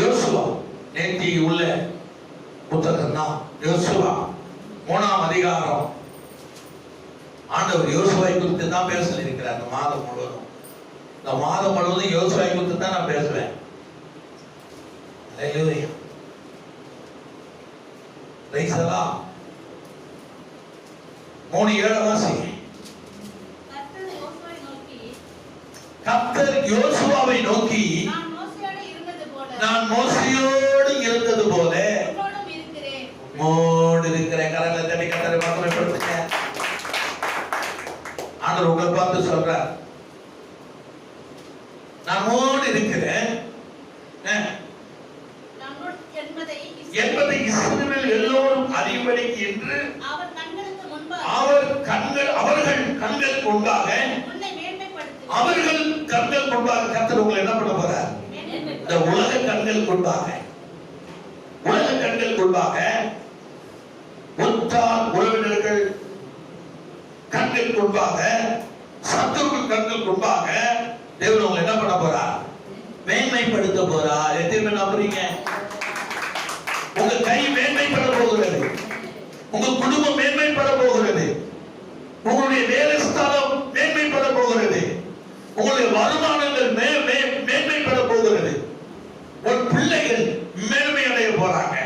யோசுவா நேத்தி உள்ள புத்தகம் தான் யோசுவா 3ஆம் அதிகாரம். ஆண்டவர் யோசுவாவை குறித்து தான் பேச இருக்கிறார். இந்த மாதம் முழுவதும் யோசுவாவை குறித்து தான் நான் பேசுவேன். அல்லேலூயா. Praise the Lord. 3:7 வாசிங்க. கர்த்தர் யோசுவாவை நோக்கி நான் மோசேயோடு இருந்தது போல உம்மோடு இருக்கிறேன். கரங்களை தட்டி கர்த்தரை மகிமைப்படுத்துங்க. ஆண்டவர் உங்களை பார்த்து சொல்றார், நான் உம்மோடு இருக்கிறேன் என்பதை இஸ்ரவேல் எல்லோரும் அறியும்படிக்கு என்று அவர்கள் கண்களுக்கு முன்பாக கர்த்தர் உங்களை என்ன பண்ண போறார்? இந்த உலக கண்களுக்கு முன்பாக உற்றார் உறவினர்கள் கண்களுக்கு முன்பாக சத்துருக்கள் கண்களுக்கு முன்பாக தேவன் உங்களை என்ன பண்ண போறார்? மேன்மைப்படுத்த போறார். எத்தனை நம்புறீங்க? உங்க கை மேன்மைப்பட போகிறது, உங்க குடும்பம் மேன்மைப்பட போகிறது, உங்களுடைய வேலை ஸ்தலம் மேன்மைப்பட போகிறது, உங்களுடைய வருமானங்கள் மேன்மைப்பட போகிறது, உன் பிள்ளைகள் மேன்மை அடைய போறாங்க,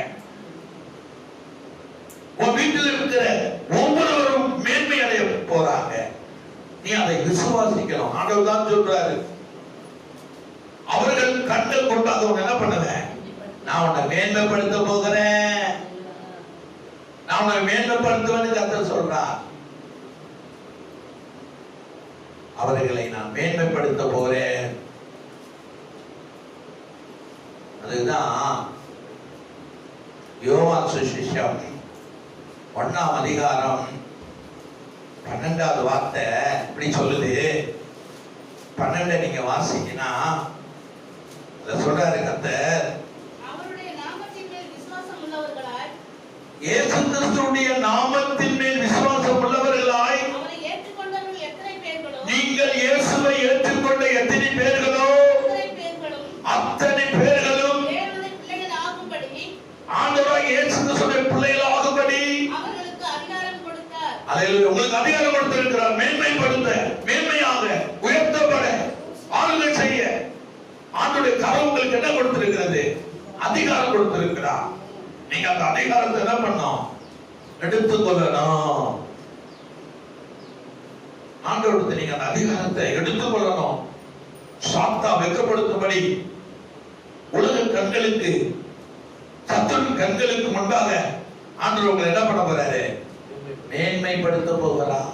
உன் வீட்டில் இருக்கிற ஒவ்வொருவரும் மேன்மை அடைய போறாங்க. நீ அதை விசுவாசிக்கணும். ஆண்டவர் தான் சொல்றாரு, அவர்கள் கண்கள் கொண்டாத என்ன பண்ணுவேன்? நான் உன்னை மேன்மைப்படுத்த போகிறேன், நான் உன்னை மேன்மைப்படுத்துவேன்னு கர்த்தர் சொல்றார். அவர்களை நான் மேன்மைப்படுத்த போகிறேன். அதுதான் யோவான் சுவிசேஷம் 1ஆம் அதிகாரம் 12வது வார்த்தை இப்படி சொல்லுது. 12 நீங்க வாசிங்கன்னா அத சொல்றாரு கர்த்தர், இயேசு கிறிஸ்துவுடைய நாமத்தின் மேல் விசுவாசம் உள்ளவர்களாய் நீங்கள் இயேசுவை ஏற்றுக்கொண்ட எத்தனை பேர்களோ அத்தனை பேர்களும் ஆண்டவராகிய இயேசு கிறிஸ்துவின் பிள்ளைகள் ஆகும்படி அல்லேலூயா உங்களுக்கு அதிகாரம் கொடுத்திருக்கிறார். மேன்மைப்படுத்த, மேன்மையாக உயர்த்தப்பட, ஆளுகை செய்ய ஆண்டவருடைய கரம் உங்களுக்கு என்ன கொடுத்திருக்கிறது? அதிகாரம் கொடுத்திருக்கிறார். நீங்க அந்த அதிகாரத்தை என்ன பண்ணணும்? எடுத்துக்கொள்ளணும். ஆண்டவருக்கு நீங்க அந்த அதிகாரத்தை எடுத்துக்கொள்ளணும். சாத்தா வெட்கப்படுத்தும்படி உலக கண்களுக்கு, சத்துரு கண்களுக்கு முன்பாக ஆண்டவர் உங்களை என்ன பண்ண போறாரு? மேன்மைப்படுத்த போகிறார்.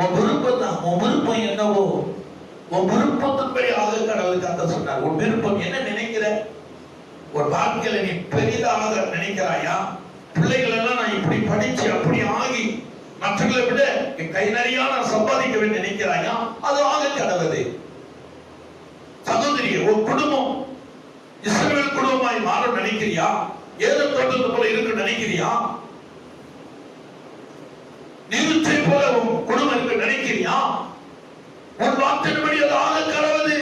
உன் விருப்பம் தான், உன் விருப்பம் என்னவோ உன் விருப்பத்தின்படி ஆக கடவுளுக்கு அந்த சொன்னார். உன் விருப்பம் என்ன நினைக்கிற? ஒரு வாழ்க்கையில நீ பெரிதாக நினைக்கிறாயா? பிள்ளைகள் எல்லாம் நான் இப்படி படிச்சு அப்படி ஆகி மற்றவர்களை விட கை நிறைய நான் சம்பாதிக்க வேண்டும் நினைக்கிறாயா? அது ஆக கடவுளே. சகோதரி, ஒரு குடும்பம் இஸ்ரவேல் குடும்பமாய் மாற நினைக்கிறியா? ஏதோ தோட்டத்தை போல இருக்க நினைக்கிறியா? நீருற்றை போல உன் குடும்பம் இருக்க நினைக்கிறியா? உன் வார்த்தையின்படி அது ஆக கடவுளே.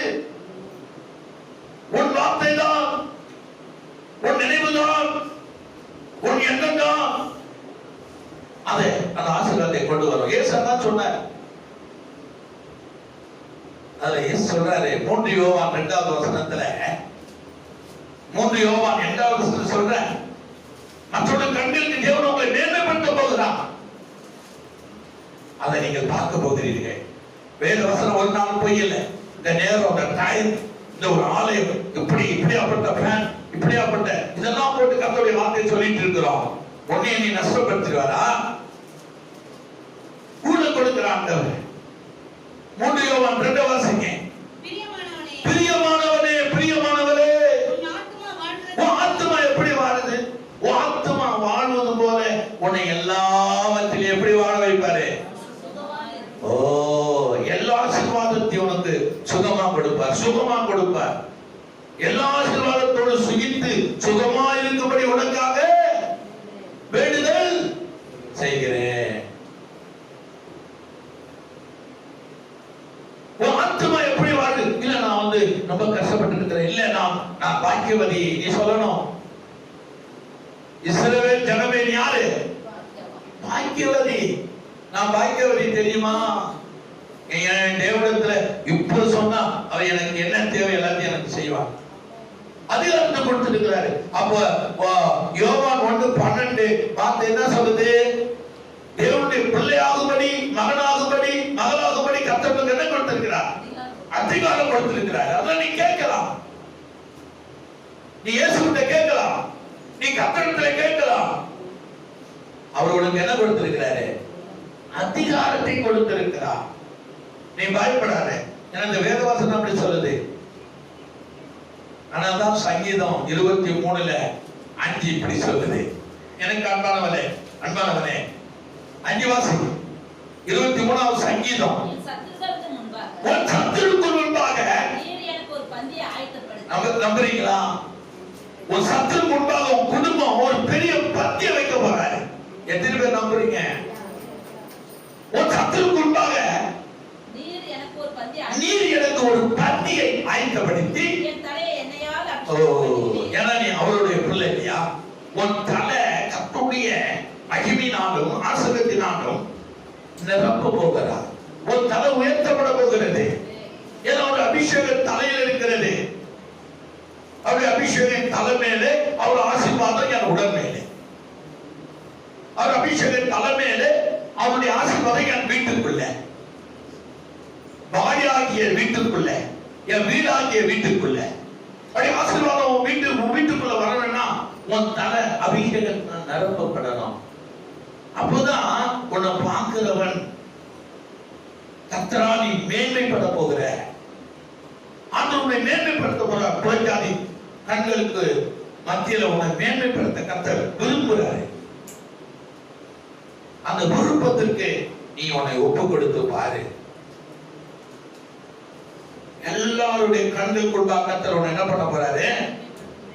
உன் வார்த்தை தான், உன் நினைவுதான், உன் எண்ணம் தான் அதை அந்த ஆசீர்வாதத்தை கொண்டு வரும். இயேசு தான் சொன்னார். அதுல இயேசு சொல்றாரு 3 யோவான் 2வது வசனத்துல, 3 யோவான் 2வது வசனத்துல சொல்ற, மற்றொரு கண்களுக்கு தேவன் உங்களை மேன்மைப்படுத்த போகிறார். அதை நீங்கள் பார்க்க போகிறீர்கள். வேத வசனம் ஒரு நாள் பொய் இல்லை. இந்த நேரம், இந்த டைம், இந்த ஒரு ஆலயம் இப்படியாப்பட்ட பிளான், இப்படியாப்பட்ட இதெல்லாம் போட்டு கர்த்தருடைய வார்த்தையை சொல்லிட்டு இருக்கிறோம். உன்னை நீ நஷ்டப்படுத்துவாரா? கூட கொடுக்கிற ஆண்டவர். 3 யோவான் 2 வாசிங்க. பிரியமானவனே, பிரியமானவரே, உன் ஆத்துமா எப்படி வாழுது? உன் ஆத்துமா வாழ்வது போல உன்னை எல்லாவற்றிலும் எப்படி வாழ வைப்பாரு? ஓ, எல்லா ஆசீர்வாதத்தையும் உனக்கு சுகமா கொடுப்பார், சுகமா கொடுப்பார். எல்லா ஆசீர்வாதத்தோடு சுகித்து சுகமா இருக்கும்படி உனக்காக வேண்டுதல் செய்கிறேன். உன் ஆத்துமா எப்படி வாழுது? இல்ல நான் ரொம்ப கஷ்டப்பட்டு எழுதப்பட்டிருக்கிற இல்ல நான் பாக்கியவதி. நீ சொல்லணும், இஸ்ரவேல் ஜனமே யாரு? பாக்கியவதி. நான் பாக்கியவதி தெரியுமா? என் தேவனிடத்துல இப்ப சொன்னா அவன் எனக்கு என்ன தேவை எல்லாத்தையும் எனக்கு செய்வான். அதிகாரத்தை கொடுத்திருக்கிறாரு. அப்ப யோவான் 1:12 வார்த்தை என்ன சொல்லுது? தேவனுடைய பிள்ளையாகும்படி, மகனாகும்படி, மகளாகும்படி கர்த்தர் என்ன கொடுத்திருக்கிறார்? அதிகாரம் கொடுத்திருக்கிறார். அதான் நீ கேட்கலாம், நீ இயேசுவிட்ட கேட்கலாம், நீ கர்த்தரிடத்துல கேட்கலாம். அவர் உனக்கு என்ன கொடுத்திருக்கிறாரு? அதிகாரத்தை கொடுத்திருக்கிறார். நீ பயப்படாத. இந்த வேதவாசனம் அப்படி சொல்லுது. ஆனால்தான் சங்கீதம் 23:5 இப்படி சொல்லுது. எனக்கு அன்பானவனே 5 வாசி. 23வது சங்கீதம். உன் சத்துருக்கு முன்பாக நீர் எனக்கு ஒரு பந்தியை ஆயத்தப்படுத்து. நம்புறீங்களா? உன் சத்துருக்கு முன்பாக உன் குடும்பம் ஒரு பெரிய பந்தியை வைக்க போறாரு. எத்தனை பேர் நம்புறீங்க? உன் சத்துருக்கு முன்பாக நீர் எனக்கு ஒரு பந்தியை ஆயத்தப்படுத்தி என் தலையை எண்ணெயால் ஏன்னா நீ அவருடைய பிள்ளை இல்லையா? உன் தலை கர்த்தருடைய மகிமையினாலும் ஆசீர்வாதத்தினாலும் நிரப்ப போகிறார். உன் தலை உயர்த்தப்பட போகிறது. ஏன்னா ஒரு அபிஷேகம் தலையில் இருக்கிறது. அவருடைய அபிஷேகம் தலை மேலே, அவர் ஆசீர்வாதம் என் உடல் மேலே. அவர் அபிஷேகம் தலை மேலே, அவருடைய ஆசீர்வாதம் என் வீட்டுக்குள்ள, பாடியாகிய வீட்டுக்குள்ள, என் வீடாகிய வீட்டுக்குள்ள. அப்படி ஆசீர்வாதம் வீட்டுக்குள்ள வரணும்னா உன் தலை அபிஷேகம் நிரப்பப்படணும். அப்போதான் உன்னை பார்க்கிறவன் கர்த்தரா நீ மேன்மைப்பட போகிற, ஆண்டவரை மேன்மைப்படுத்த போற புறஜாதி கண்களுக்கு மத்தியில உன்னை மேன்மைப்படுத்த கர்த்தர் விரும்புகிறாரு. அந்த விருப்பத்திற்கு நீ உன்னை ஒப்பு கொடுத்து பாரு. எல்லாருடைய கண்களுக்குள்ளாக கர்த்தர் உன்னை என்ன பண்ண போறாரு?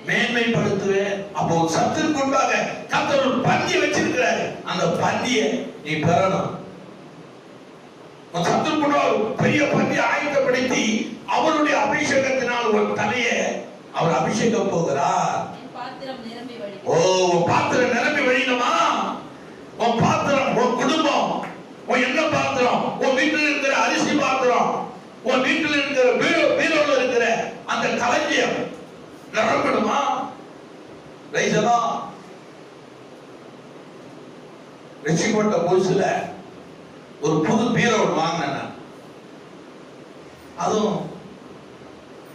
மேன்மைப்படுத்துவேன். அப்போ சத்துருக்குள்ளாக கர்த்தர் ஒரு பந்தியை வச்சிருக்கிறாரு. அந்த பந்தியை நீ பெறணும். சத்துருக்குள்ளாக பெரிய பந்தியை ஆயத்தப்படுத்தி அவருடைய அபிஷேகத்தினால் ஒரு தலையை அவர் அபிஷேகம் போகிறார். உன் பாத்திரம் நிரம்பி வழியணுமா? உன் பாத்திரம், உன் குடும்பம், உன் என்ன பாத்திரம், உன் வீட்டில் இருக்கிற அரிசி பாத்திரம், உன் வீட்டில் இருக்கிற பீரோல இருக்கிற அந்த களஞ்சியம் நிரம்பணுமா? ரட்சிக்கப்பட்ட புதுசுல ஒரு புது பீரோ வாங்கினேன். அதுவும்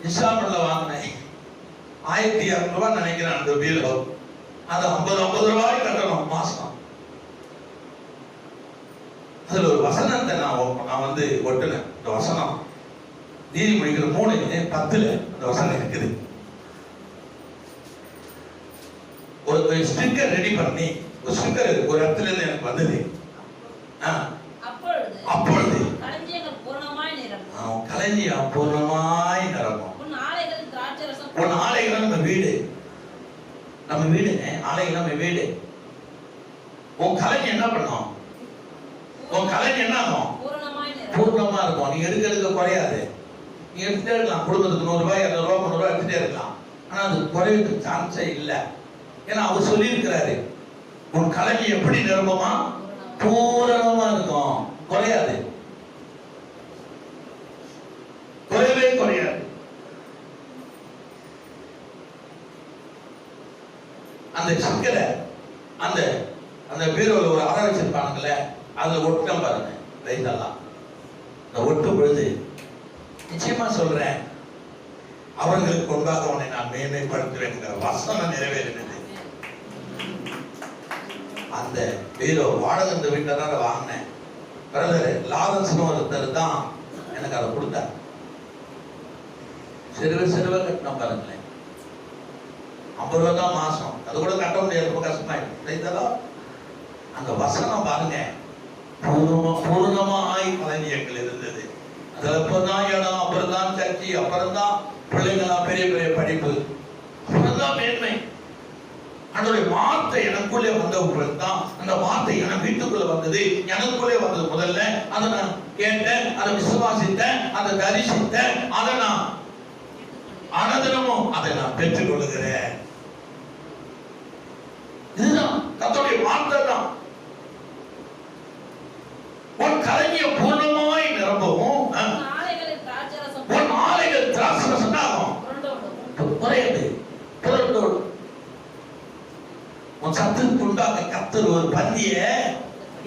இஸ்லாமில் வாங்கினேன். 1200 ரூபாய் நினைக்கிறேன் அந்த பீரோ. அது 50 ரூபாய் கட்டணும் மாசம். அதுல ஒரு வசனத்தை நான் ஒட்டுனேன். இந்த வசனம் நீதிமொழிகள் 3:10 அந்த வசனம் இருக்குது. ஒரு ஸ்டிக்கர் ரெடி பண்ணி, ஒரு ஸ்டிக்கர் ஒரு இடத்துல இருந்து எனக்கு வந்தது. அப்பொழுது களஞ்சியம் பூர்ணமாய் நிரம்பும். உன் ஆலைகள் நம்ம வீடு, ஆலைகள் நம்ம வீடு. உன் களஞ்சியம் என்ன பண்ணும்? உன் களஞ்சியம் என்ன ஆகும்? பூர்ணமா இருக்கும். நீ எடுக்க குறையாது. நீ எடுத்துட்டே இருக்கலாம். குடும்பத்துக்கு 100 ரூபாய் 200 ரூபாய் 300 ரூபாய் எடுத்துட்டே இருக்கலாம். ஆனா அது குறைவுக்கு சான்ஸே இல்லை. ஏன்னா அவர் சொல்லி இருக்கிறாரு, உன் களஞ்சியம் எப்படி நிரம்புமா? பூரணமா இருக்கும். குறையாது, குறையவே குறையாது. அந்த சிக்கலை அந்த பீரோல ஒரு அறை வச்சிருப்பானுங்கள, அதுல ஒட்டம் பாருங்க. ரைட்டெல்லாம் இந்த ஒட்டும் பொழுது நிச்சயமா சொல்றேன், அவர்களுக்கு முன்பாக உன்னை நான் மேன்மைப்படுத்துவேன் வசனம் நிறைவேறினது. அந்த பீரோ வாடகை இந்த வீட்டில் தான் வாங்கினேன். பிரதர் லாரன்ஸ் ஒருத்தர் தான் எனக்கு அதை கொடுத்தார். சிறுவ கட்டணம் பாருங்களேன். 50 ரூபாய் தான் மாசம். அது கூட கட்ட முடியாது, ரொம்ப கஷ்டமாயிடும். அந்த வசனம் பாருங்க, பூர்ணமாய் களஞ்சியங்கள் இருந்தது. அதுல அப்பதான் இடம், அப்புறம் தான் சர்ச்சை, அப்புறம் தான் பிள்ளைங்களா பெரிய பெரிய படிப்பு, அப்புறம் தான் மேன்மை. அதோடைய வார்த்தை எனக்குள்ளே வந்த தான் அந்த வார்த்தை எனக்கு வீட்டுக்குள்ள வந்தது. எனக்குள்ளே வந்தது. முதல்ல அதை நான் கேட்டேன், அதை விசுவாசித்தேன், அதை தரிசித்தேன், அதை நான் அனுதினமும் அதை நான் பெற்றுக் கொள்ளுகிறேன். இதுதான் கர்த்தருடைய வார்த்தை தான். உன் கலங்கிய பூர்ணமாய் நிரம்பவும் உன் ஆலைகள் திராட்சரசம் ஆகும் குறையாது புரண்டோடு. உன் சத்துக்கு உண்டாக கர்த்தர் ஒரு பந்திய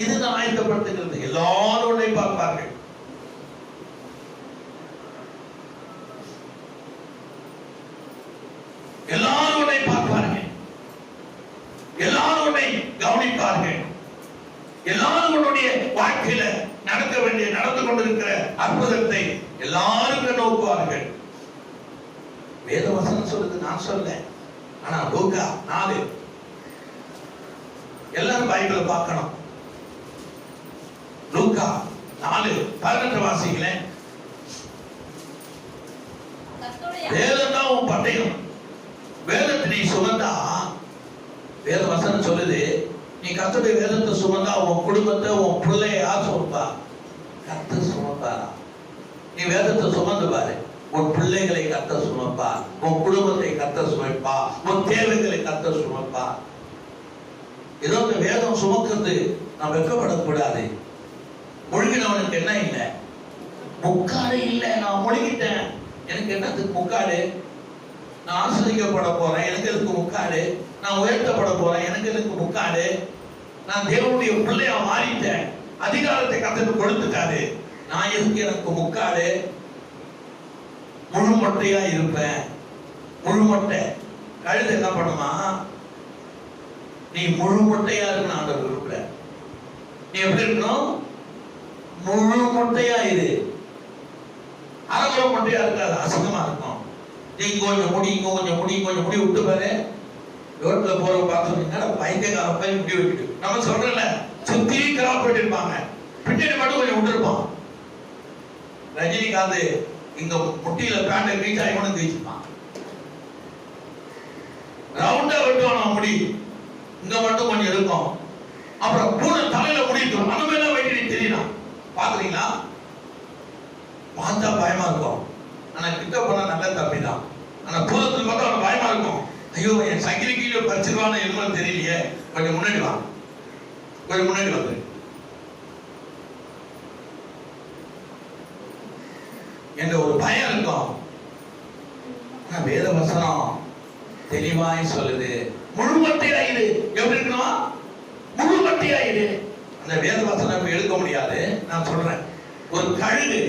இதுதான் ஆயத்தப்படுத்துகிறது. எல்லாரும் உன்னை பார்ப்பார்கள். எல்லாரும் உன்னை பார்ப்பார்கள். எல்லாரும் உன்னை கவனிப்பார்கள். எல்லாரும் உன்னுடைய வாழ்க்கையில நடக்க வேண்டிய நடந்து கொண்டிருக்கிற அற்புதத்தை எல்லாரும் நோக்குவார்கள். வேதவசனம் சொல்லுது, நான் சொல்ல. ஆனா லூக்கா 4 எல்லாரும் பைபிளை பார்க்கணும். லூக்கா 4:18 வாசிங்களேன். வேதம் தான் உன் பட்டயம். வேதத்தை நீ சுமந்தா, வேத வசனம் சொல்லுது, நீ கர்த்தருடைய வேதத்தை சுமந்தா உன் குடும்பத்தை உன் பிள்ளைய யார் சுமப்பா? கர்த்தர் சுமப்பாரா? நீ வேதத்தை சுமந்து பாரு. உன் பிள்ளைகளை கர்த்தர் சுமப்பா, உன் குடும்பத்தை கர்த்தர் சுமப்பா, உன் தேவைகளை கர்த்தர் சுமப்பா. ஏதோ இந்த வேதம் சுமக்கிறது நான் வெட்கப்படக்கூடாது. முழுகினவனுக்கு என்ன இல்லை? முக்காடு இல்லை. நான் முழுகிட்டேன், எனக்கு என்னத்துக்கு முக்காடு? நான் ஆசிரியப்பட போறேன், எனக்கு எதுக்கு முக்காடு? நான் உயர்த்தப்பட போறேன், எனக்கு எதுக்கு முக்காடு? நான் தேவனுடைய பிள்ளையா மாறிட்டேன், அதிகாரத்தை கர்த்தருக்கு கொடுத்துட்டாரு, நான் எதுக்கு எனக்கு முக்காடு? முழு மொட்டையா இருப்பேன். முழு மொட்டை கழுது என்ன பண்ணுமா? நீ முழு மொட்டையா இருக்கணும் ஆண்டவர் விரும்பல. நீ எப்படி இருக்கணும்? முழு மொட்டையா இரு. அரைக்குறை மொட்டையா இருக்காது, அசிங்கமா இருக்கும். நீ கொஞ்சம் முடி, இங்க கொஞ்சம் முடி, கொஞ்சம் முடி விட்டு பாரு. ரோட்ல போற பார்த்தோம்னா பைத்தியக்கார போய் முடி விட்டு நம்ம சொல்றல சுத்தி கிராப் பண்ணிருப்பாங்க, பின்னாடி மட்டும் கொஞ்சம் விட்டுருப்பான். ரஜினிகாந்த் இங்க முட்டியில பேண்ட ரீச் ஆகி கொண்டு வச்சுப்பான். ரவுண்டா வெட்டுவானா முடி, இங்க மட்டும் கொஞ்சம் இருக்கும். அப்புறம் பூனை தலையில முடிக்கும், அந்த மாதிரி வெட்டி தெரியலாம். பாக்குறீங்களா? பார்த்தா பயமா இருக்கும், ஆனா கிட்ட போனா நல்ல தப்பிதான். ஆனா தூரத்துல பார்த்தா அவனுக்கு பயமா இருக்கும். ஐயோ என் சங்கிலி கீழே பறிச்சிருவான்னு எதுவும் தெரியலையே, கொஞ்சம் முன்னாடி வா, கொஞ்சம் முன்னாடி வந்து. என்ற ஒரு பயம் இருக்கும். வேத வசனம் தெளிவாய் சொல்லுது, முழுமட்டையாயிரு. எப்படி இருக்கணும்? முழுமட்டையாயிரு. அந்த வேத வசனம் எடுக்க முடியாது. நான் சொல்றேன், ஒரு கழுகு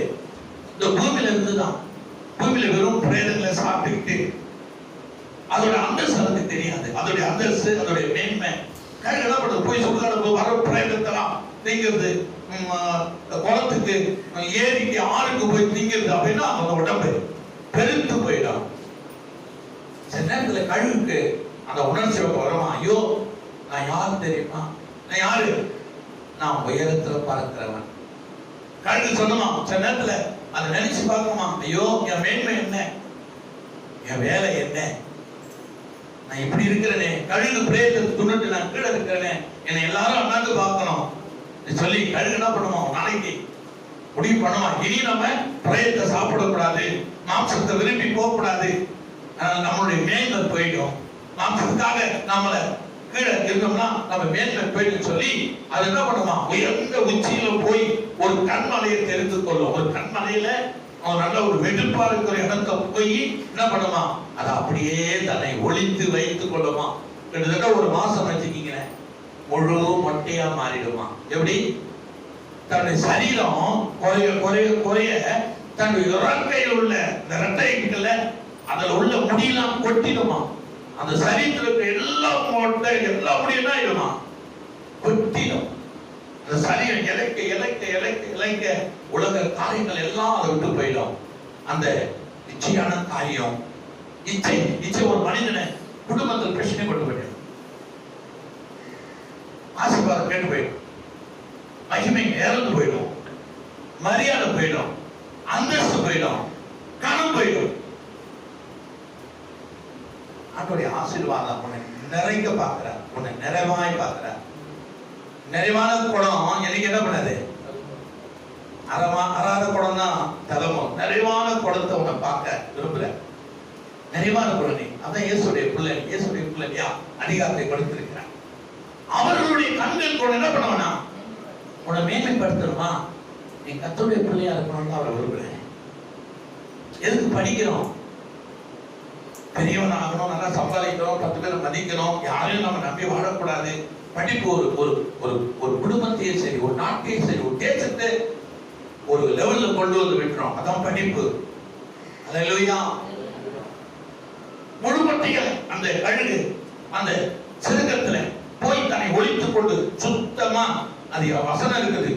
இந்த பூமியில இருந்துதான், பூமியில வெறும் பிரேதங்களை சாப்பிட்டுக்கிட்டு அதோட அந்தஸ்து எனக்கு தெரியாது. அதோட அந்தஸ்து, அதோட மேன்மை. கழுகு என்ன பண்ணுறது? போய் சுடுகாடு வர பிரேதத்தெல்லாம் திங்கிறது, குளத்துக்கு ஏரிக்கு ஆறுக்கு போய் திங்கிறது. அப்படின்னா அந்த உடம்பு பெருத்து போயிடும். சில நேரத்தில் கழுகுக்கு அந்த உணர்ச்சி வருமா? ஐயோ நான் யாரு தெரியுமா? நான் யாரு? நான் உயரத்துல பார்க்கிறவன். கழுகு சொன்னமா சில நேரத்துல அதை நினைச்சு பார்க்கணுமா? ஐயோ என் மேன்மை என்ன, என் வேலை என்ன, நான் இப்படி இருக்கிறேனே, கழுகு பிரேதத்தை துண்ணுட்டு நான் கீழே இருக்கிறேனே, என்னை எல்லாரும் அண்ணாந்து பார்க்கணும் சொல்லி கழுகு என்ன பண்ணுமா? நாளைக்கு முடிவு பண்ணுமா, இனி நம்ம பிரேதத்தை சாப்பிடக்கூடாது, மாம்சத்தை விரும்பி போகக்கூடாது, நம்மளுடைய மேன்மை போயிடும், மாம்சத்துக்காக நம்மள கீழே இருந்தோம்னா நம்ம மேன்மை போயிடும் சொல்லி அது என்ன பண்ணுமா? உயர்ந்த உச்சியில போய் ஒரு கண்மலையை தெரிந்து கொள்ளும். ஒரு கண்மலையில அவன் நல்ல ஒரு வெடிப்பா இருக்கிற இடத்த போய் என்ன பண்ணுமா? அதை அப்படியே தன்னை ஒளித்து வைத்துக் கொள்ளுமா. கிட்டத்தட்ட ஒரு மாசம் வச்சுக்கீங்க, முழு மொட்டையா மாறிடுமா. எப்படி? தன்னுடைய சரீரம் குறைய குறைய குறைய தன்னுடைய இறக்கையில் உள்ள இந்த ரெட்டைக்குள்ள அதுல உள்ள முடியெல்லாம் கொட்டிடுமா. அந்த சரீரத்துல எல்லா மொட்டை எல்லா முடியும் ஆயிடுமா, கொட்டிடும். அந்த சரீரம் இழைக்க இழைக்க இழைக்க இழைக்க உலக காரியங்கள் எல்லாம் அதை விட்டு போயிடும். அந்த இச்சையான காரியம், இச்சை இச்சை ஒரு மனிதனை குடும்பத்தில் பிரச்சனை கொண்டு போயிடும், ஆசீர்வாதம் கேட்டு போயிடும், மகிமை இறந்து போயிடும், மரியாதை போயிடும், அந்தஸ்து போயிடும், கணம் போயிடும். ஆண்டவருடைய ஆசீர்வாதம் உன்னை நிறைக்க பார்க்கிறார், உன்னை நிறைவாய் பார்க்கிறார். நிறைவான குடம் எனக்கு என்ன பண்ணது? அறாத குடம் தான் தலமும். நிறைவான குடத்தை உன்னை பார்க்க விரும்புற. நிறைவான குழந்தை. அதான் இயேசுடைய பிள்ளை. இயேசுடைய பிள்ளையா அதிகாரத்தை கொடுத்திருக்கிறார். அவர்களுடைய கண்கள் கூட என்ன பண்ணுவானா, உன்னை மேன்மைப்படுத்தணுமா, நீ கர்த்தருடைய பிள்ளையா இருக்கணும்னு அவரை விரும்புறேன். எதுக்கு படிக்கிறோம்? பெரியவன் ஆகணும், நல்லா சம்பாதிக்கணும், 10 பேரை மதிக்கணும், யாரையும் நம்ம நம்பி வாழக்கூடாது. படிப்பு ஒரு குடும்பத்தையே சரி, ஒரு நாட்டையே சரி, ஒரு தேசத்தை ஒரு லெவல்ல கொண்டு வந்து விட்டுறோம். அதான் படிப்பு. அல்லேலூயா. முழுமட்டிய அந்த கழுகு அந்த சிறுகத்துல போய் தன்னை ஒழித்துக் கொண்டு சுத்தமா, அது வசனம் இருக்குது,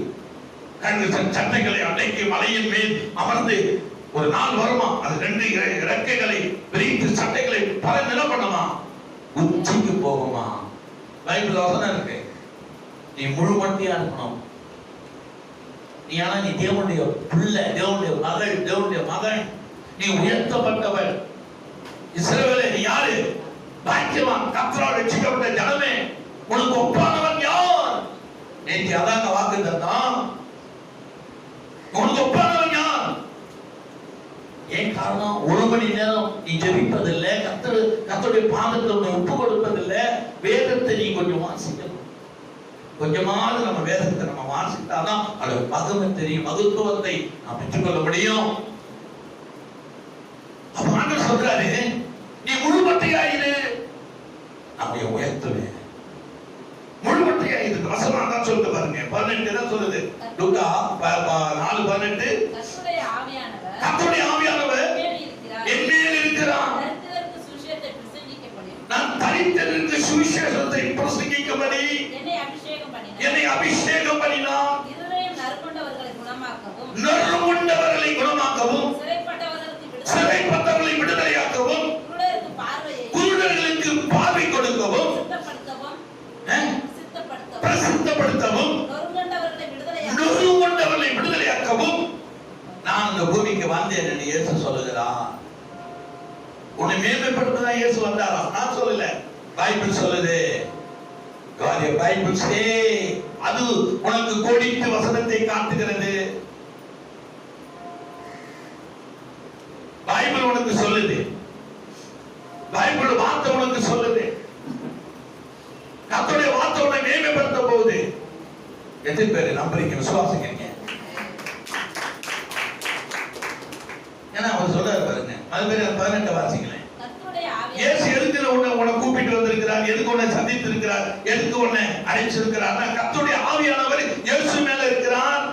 கழுகு சட்டைகளை அடக்கி மலையின் மேல் அமர்ந்து ஒரு நாள் வருமா, அது 2 இறக்கைகளை விரித்து சட்டைகளை பல நில பண்ணுமா, உச்சிக்கு போகுமா. பைபிள் வசனம் இருக்கு. நீ முழுமட்டியா இருக்கணும். நீ ஆனா நீ தேவனுடைய பிள்ளை, தேவனுடைய மகள், தேவனுடைய மகன், நீ உயர்த்தப்பட்டவள். இஸ்ரவேலே நீ யாரு? பாக்கியவான், கர்த்தரால் ரட்சிக்கப்பட்ட ஜனமே, உனக்கு ஒப்பானவன் யார்? நேற்று அதான் வாக்கு தந்தான். உனக்கு ஒப்பானவன் யார்? ஏன் காரணம்? 1 மணி நேரம் நீ ஜெபிப்பதில்லை, கர்த்தருடைய பாதத்தை உன்னை ஒப்பு கொடுப்பதில்லை. வேதத்தை நீ கொஞ்சம் வாசிக்கணும். கொஞ்சமாவது நம்ம வேதத்தை நம்ம வாசித்தாதான் அது மகிமை தெரியும், மகத்துவத்தை நாம் பெற்றுக்கொள்ள முடியும். அப்ப ஆண்டவர் சொல்றாரு, நீ முழுமட்டையாயிரு, நம்மை உயர்த்துவேன். முழுமட்டையாயிரு. வசனம் தான் சொல்லுது பாருங்க, 18 தான் சொல்லுது. லூக்கா 4:18. கர்த்தருடைய ஆவியானவர் என் மேல் இருக்கிறார். நான் தரித்திரருக்கு சுவிசேஷத்தை பிரசங்கிக்கும்படி என்னை அபிஷேகம் பண்ணினார். நறுங்குண்டவர்களை குணமாக்கவும், சிறைப்பட்டவர்களை விடுதலையாக்கவும், குருடர்களுக்கு பார்வை கொடுக்கவும், பிரசித்தப்படுத்தவும், நொறுங்குண்டவர்களை விடுதலையாக்கவும் நான் இந்த பூமிக்கு வந்தேன் என்று இயேசு சொல்லுகிறார். உன்னை மேன்மைப்படுத்ததான் இயேசு வந்தாரா? நான் சொல்லல, பைபிள் சொல்லுது. God, your Bible say, அது உனக்கு கோடிட்டு வசனத்தை காட்டுகிறது. பைபிள் உனக்கு சொல்லுது. பைபிள் வார்த்தை உனக்கு சொல்லுது. கர்த்தருடைய வார்த்தை உன்னை மேன்மைப்படுத்த போகுது. எத்தனை பேர் நம்புறீங்க, விசுவாசிக்கிறீங்க? ஏன்னா அவர் சொல்றாரு பாருங்க, அது பேர் 18 வாசிங்களேன். இயேசு எதுக்கு உன்னை கூப்பிட்டு வந்திருக்கிறார், எதுக்கு உன்னை சந்தித்து இருக்கிறார், எதுக்கு உன்னை அழைச்சிருக்கிறார்? கர்த்தருடைய ஆவியானவர் இயேசு மேல இருக்கிறார்.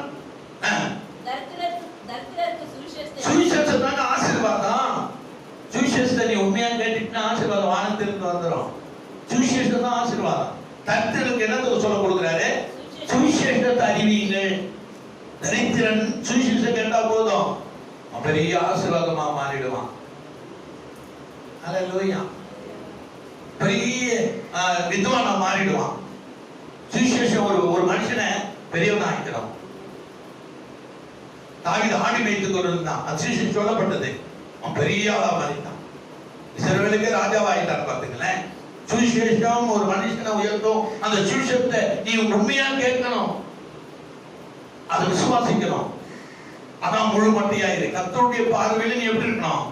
சுவிசேஷம் தாங்க ஆசீர்வாதம். சுவிசேஷத்தை நீ உண்மையா கேட்டுட்டா ஆசீர்வாதம் வானத்திலிருந்து வந்துடும். சுவிசேஷம் தான் ஆசீர்வாதம். தரித்திரருக்கு என்ன சொல்ல கொடுக்கிறாரு? சுவிசேஷத்தை அறிவீங்கள். தரித்திரன் சுவிசேஷம் கேட்டா போதும், பெரிய ஆசீர்வாதமா மாறிடுவான். அல்லேலூயா. பெரிய வித்வானா மாறிடுவான். சுவிசேஷம் ஒரு மனுஷனை பெரியவனா ஆக்கிடும். தாவீது ஆடி மேய்த்துக் கொண்டிருந்தான், அது சுவிசேஷம் சொல்லப்பட்டது. அவன் பெரிய ஆளா மாறிட்டான். இஸ்ரவேலுக்கே ராஜாவா ஆயிட்டான். பாத்துங்களேன், சுவிசேஷம் ஒரு மனுஷனை உயர்த்தும். அந்த சுவிசேஷத்தை நீ உண்மையா கேட்கணும், அதை விசுவாசிக்கணும். அதான் முழுமட்டையாயிரு. கர்த்தருடைய பார்வையில நீ எப்படி இருக்கணும்?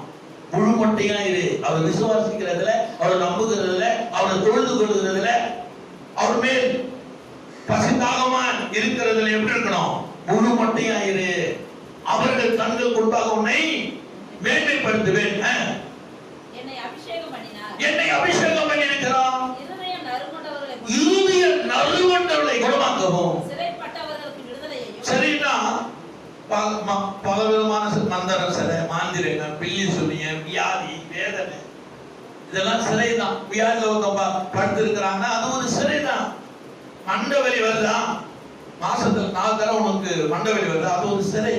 முழுமட்டையாயிரு. அவர் விசுவாசிக்கிறதுல, அவர் நம்புகிறதுல, அவரை தொழுது கொள்கிறதுல, அவர் மேல் பசிதாகமா இருக்கிறதுல எப்படி இருக்கணும்? முழுமட்டையாயிரு. அவர்கள் கண்கள் கொண்டாக உன்னை மேன்மைப்படுத்துவேன். என்னை அபிஷேகம் பண்ணியிருக்கிறார். இருதய நறுங்குண்டவர்களை குணமாக்கவும். சரின்னா பல விதமான மந்திர சிலை, மாந்திரங்கள், பில்லி சுனியம், வியாதி, வேதனை, இதெல்லாம் சிறைதான். வியாதியில ஒருத்தவங்க படுத்திருக்கிறாங்க, அது ஒரு சிறைதான். மண்டவலி வருதா, மாசத்துல 4 தடவை உனக்கு மண்டவலி வருதா, அது ஒரு சிறை.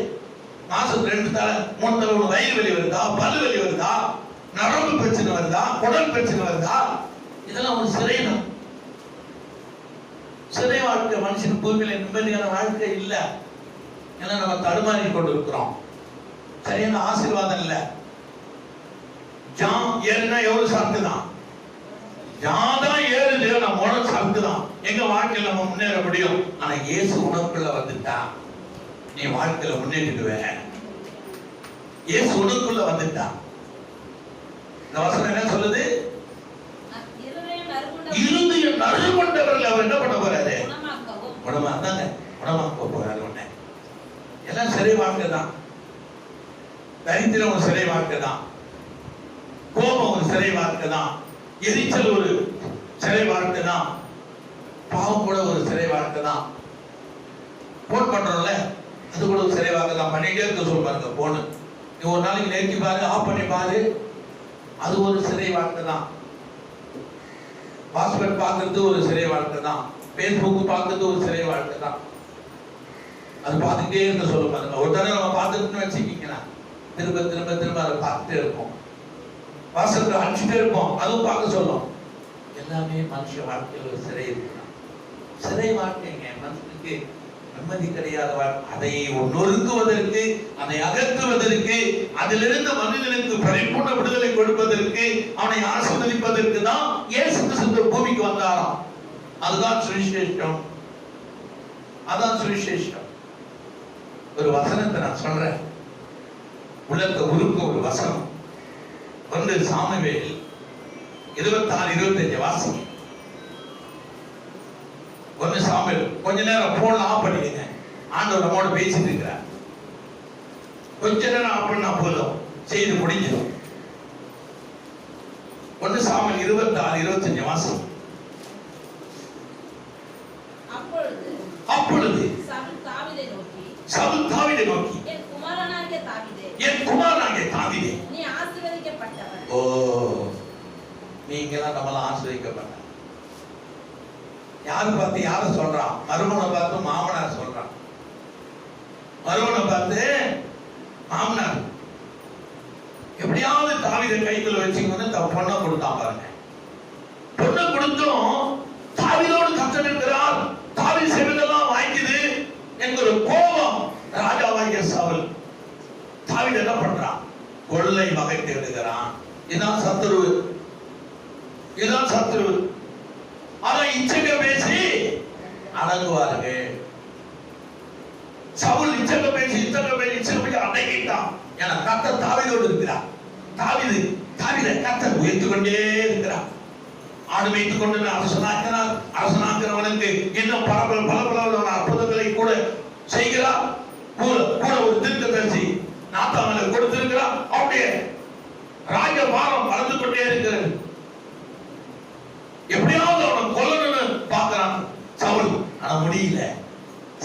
மாசத்துல 2 தடவை 3 தடவை உனக்கு வயிறு வலி வருதா, பல்லு வலி வருதா, நரம்பு பிரச்சனை வருதா, குடல் பிரச்சனை வருதா, இதெல்லாம் ஒரு சிறைதான். சிறை வாழ்க்கை மனுஷன் பூமியில நிம்மதியான வாழ்க்கை இல்லை. ஏன்னா நம்ம தடுமாறி கொண்டு இருக்கிறோம். சரியான ஆசீர்வாதம் இல்ல. ஜாம் ஏறுனா எவ்வளவு சரக்கு தான், ஜாதான் ஏறுது, நம்ம உணவு சரக்கு தான். எங்க வாழ்க்கையில நம்ம முன்னேற முடியும். ஆனா இயேசு உனக்குள்ள வந்துட்டா நீ வாழ்க்கையில முன்னேறிடுவ. இயேசு உனக்குள்ள வந்துட்டா. இந்த வசனம் என்ன சொல்லுது? இருதயம் நறுங்குண்ட இருதயம் நறுங்குண்டவர்கள் அவர் என்ன பண்ண போறாரு? குணமாக்கவும். குணமாந்தாங்க, குணமாக்க போறாரு. உடனே எல்லாம் சிறை வாழ்க்கை தான். தரித்திரம் ஒரு சிறை வாழ்க்கை தான், கோபம் ஒரு சிறை வாழ்க்கை தான், எரிச்சல் ஒரு சிறை வாழ்க்கை தான், பாவம் கூட ஒரு சிறை வாழ்க்கை தான். போன் பண்றோம்ல, அது கூட ஒரு சிறை வாழ்க்கை தான். பண்ணிட்டே இருக்க சொல்லுவாங்க போனு. நீ ஒரு நாளைக்கு நிறுத்தி பாரு, ஆஃப் பண்ணி பாரு, அது ஒரு சிறை வாழ்க்கை தான். பாஸ்வேர்ட் பார்க்கறது ஒரு சிறை வாழ்க்கை தான். பேஸ்புக் பார்க்கறது ஒரு சிறை வாழ்க்கை தான். அது பார்த்துக்கிட்டே இருக்க சொல்ல பாருங்க. ஒரு தடவை நம்ம பார்த்துக்கிட்டு வச்சுக்கிங்கன்னா திரும்ப திரும்ப திரும்ப அதை பார்த்துட்டே இருப்போம். வாசல்ல அடிச்சுட்டே இருப்போம், அதுவும் பார்க்க சொல்லும். எல்லாமே மனுஷ வாழ்க்கையில் ஒரு சிறை இருக்குதான். சிறை வாழ்க்கைங்க மனுஷனுக்கு நிம்மதி கிடையாத. அதை நொறுக்குவதற்கு, அதை அகற்றுவதற்கு, அதிலிருந்து மனிதனுக்கு பரிபூர்ண விடுதலை கொடுப்பதற்கு, அவனை ஆசீர்வதிப்பதற்கு தான் இயேசு கிறிஸ்து பூமிக்கு வந்தாராம். அதுதான் சுவிசேஷம். அதான் சுவிசேஷம். ஒரு வசனத்தை நான் சொல்றேன், உள்ளத்தை உருக்க ஒரு வசனம். 1 சாமுவேல் 26-25 வாசிங்க. 1 சாமுவேல். கொஞ்ச நேரம் போன் ஆஃப் பண்ணிடுங்க. ஆண்டவர் நம்மோட பேசிட்டு இருக்கிறார். கொஞ்ச நேரம் ஆஃப் பண்ணா போதும், செய்து முடிஞ்சிடும். 1 சாமுவேல் 26-25 வாசிங்க. அப்பொழுது சவுல் தாவீதை நோக்கி, என் குமாரனாகிய தாவீதே, நீ ஆசீர்வதிக்கப்பட்டவன். ஓ, நீங்களாம் நம்மளாம் ஆசீர்வதிக்கப்பட்ட. யாரு பார்த்து யார சொல்றான்? மருமனை பார்த்து மாமனார் சொல்றான். மருமனை பார்த்து மாமனார் எப்படியாவது தாவீதை கைக்குள்ள வச்சுக்கணும்னு தன் பொண்ணை கொடுத்தான் பாருங்க. பொண்ணை கொடுத்தும் தாவீதோடு கர்த்தர் இருக்கிறார், தாவீது செய்வதெல்லாம் வாங்கிக்குது என்கிற கோபம் ராஜாவாகிய சவுல். தாவீது என்ன பண்றான்? கொள்ளை வகை தேடுகிறான். இதுதான் சத்துருவு, இதுதான் சத்துருவு. ஆனா இச்சக பேசி அடங்குவார்கள். சவுல் இச்சக பேசி அடங்கிட்டான். ஏன்னா கர்த்தர் தாவீதோடு இருக்கிறார். தாவீதை கர்த்தர் உயர்த்து கொண்டே இருக்கிறார். ஆடு மேய்த்துக் கொண்டு அரசனாக்கினார். அரசனாக்கிறவனுக்கு இன்னும் பல அற்புதங்களை கூட செய்கிறார். கூட ஒரு தீர்க்கதரிசி நாத்தாமலை கொடுத்திருக்கிறார். அவருடைய ராஜ பாரம் வளர்ந்து கொண்டே இருக்கிறது. எப்படியாவது அவனை கொல்லணும்னு பார்க்கிறான் சவுல். ஆனா முடியல.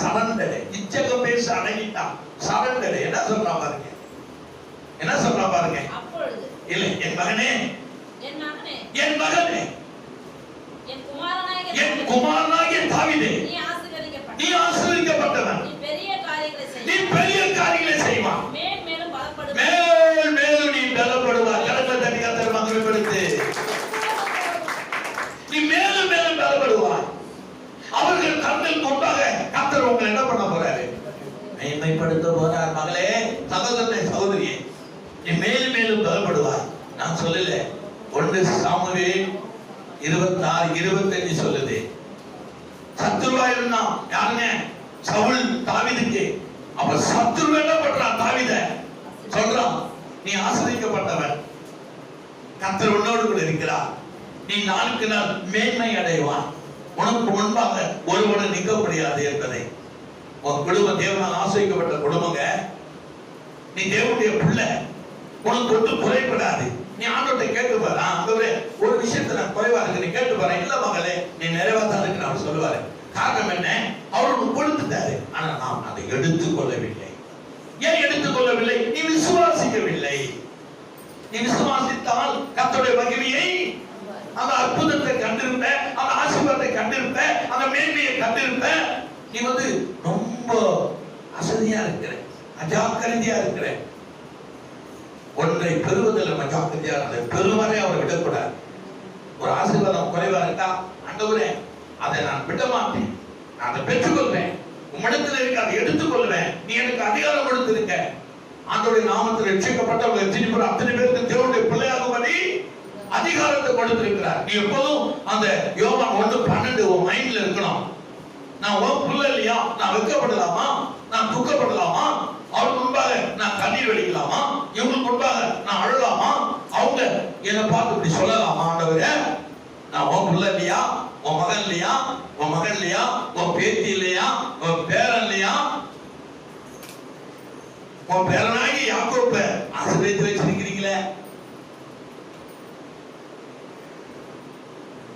சரண்டர். இச்சகம் பேச அடங்கிட்டான். சரண்டர். என்ன சொல்றா பாருங்க, என்ன சொல்றா பாருங்க. இல்ல, என் மகனே, என் மகனே, என் குமாரனாகிய தாவீதே, நீ ஆசீர்வதிக்கப்பட்டவன். நீ பெரிய காரியங்களை செய்வான். மேல் மேலும் நீ பலப்படுவாய். கரங்களை தட்டி கர்த்தர் மகிமைப்படுத்து. நீ மேலும் மேலும் பலப்படுவாய். அவர்கள் கண்ணில் முன்பாக கர்த்தர் உங்களை என்ன பண்ண போறாரு? மேன்மைப்படுத்த போறார். மகளே, சகோதரனே, சகோதரியே, நீ மேலும் மேலும் பலப்படுவாய். நான் சொல்லல, 1 சாமுவேல் 26-25 சொல்லுது. சத்துருவா இருந்தான் யாருங்க? சவுல் தாவீதுக்கு. அப்ப சத்துரு என்ன பண்றான்? தாவீதை சொல்றான், நீ ஆசீர்வதிக்கப்பட்டவன், கர்த்தர் உன்னோடு கூட இருக்கிறார். நீ நாளுக்கு நாள் மேன்மை அடைவான். உனக்கு முன்பாக ஒருவனும் நிற்க முடியாது என்பதை. உன் குடும்பம் தேவனால் ஆசீர்வதிக்கப்பட்ட குடும்பங்க. நீ தேவனுடைய பிள்ளை. உனக்கு ஒன்றும் குறைபடாது. நீ ஆண்டவரை கேட்டு பாரு. ஆண்டவரே, ஒரு விஷயத்தை நான் குறைவா இருக்கு, நீ கேட்டு பாரு. இல்ல மகளே, நீ நிறைவா தான் இருக்கு அவர் சொல்லுவாரு. காரணம் என்ன? அவருக்கு கொடுத்துட்டாரு. ஆனா நாம் அதை எடுத்துக்கொள்ளவில்லை. ஏன் எடுத்துக்கொள்ளவில்லை? நீ விசுவாசிக்கவில்லை. நீ விசுவாசித்தால் கர்த்தருடைய மகிமையை, அந்த அற்புதத்தை கண்டிருப்ப, அந்த ஆசீர்வாதத்தை கண்டிருப்ப, அந்த மேன்மையை கண்டிருப்ப. நீ ரொம்ப அசதியா இருக்கிற, அஜாக்கிரதையா இருக்கிற. ஒன்றை பெறுவதில் மஜாக்கிரதையா இருந்தது. பெருவரை அவர் விடக்கூடாது. ஒரு ஆசீர்வாதம் குறைவா இருக்கா? ஆண்டவரே, அதை நான் விட மாட்டேன், நான் அதை பெற்றுக்கொள்வேன். உம்மிடத்தில் இருக்க அதை எடுத்துக்கொள்வேன். நீ எனக்கு அதிகாரம் கொடுத்திருக்க. ஆண்டவருடைய நாமத்தில் ரட்சிக்கப்பட்டவர்கள் அத்தனை பேருக்கு தேவனுடைய பிள்ளையாகும்படி அதிகாரத்தை கொடுத்திருக்கிறார். நீ எப்போதும் அந்த யோவான் 1:12 உன் மைண்ட்ல இருக்கணும். நான் உன் பிள்ளை இல்லையா? நான் வெட்கப்படலாமா? நான் துக்கப்படலாமா? அவருக்கு முன்பாக நான் கண்ணீர் வடிக்கலாமா? இவங்களுக்கு முன்பாக நான் அழலாமா? அவங்க என்னை பார்த்து இப்படி சொல்லலாமா? ஆண்டவரே, நான் உன் புள்ள இல்லையா? உன் மகன் இல்லையா? உன் மகன் இல்லையா? உன் பேத்தி இல்லையா? உன் பேரன் இல்லையா? உன் பேரனாகி யாக்கோப்ப ஆசீர்வதித்து வச்சிருக்கிறீங்களே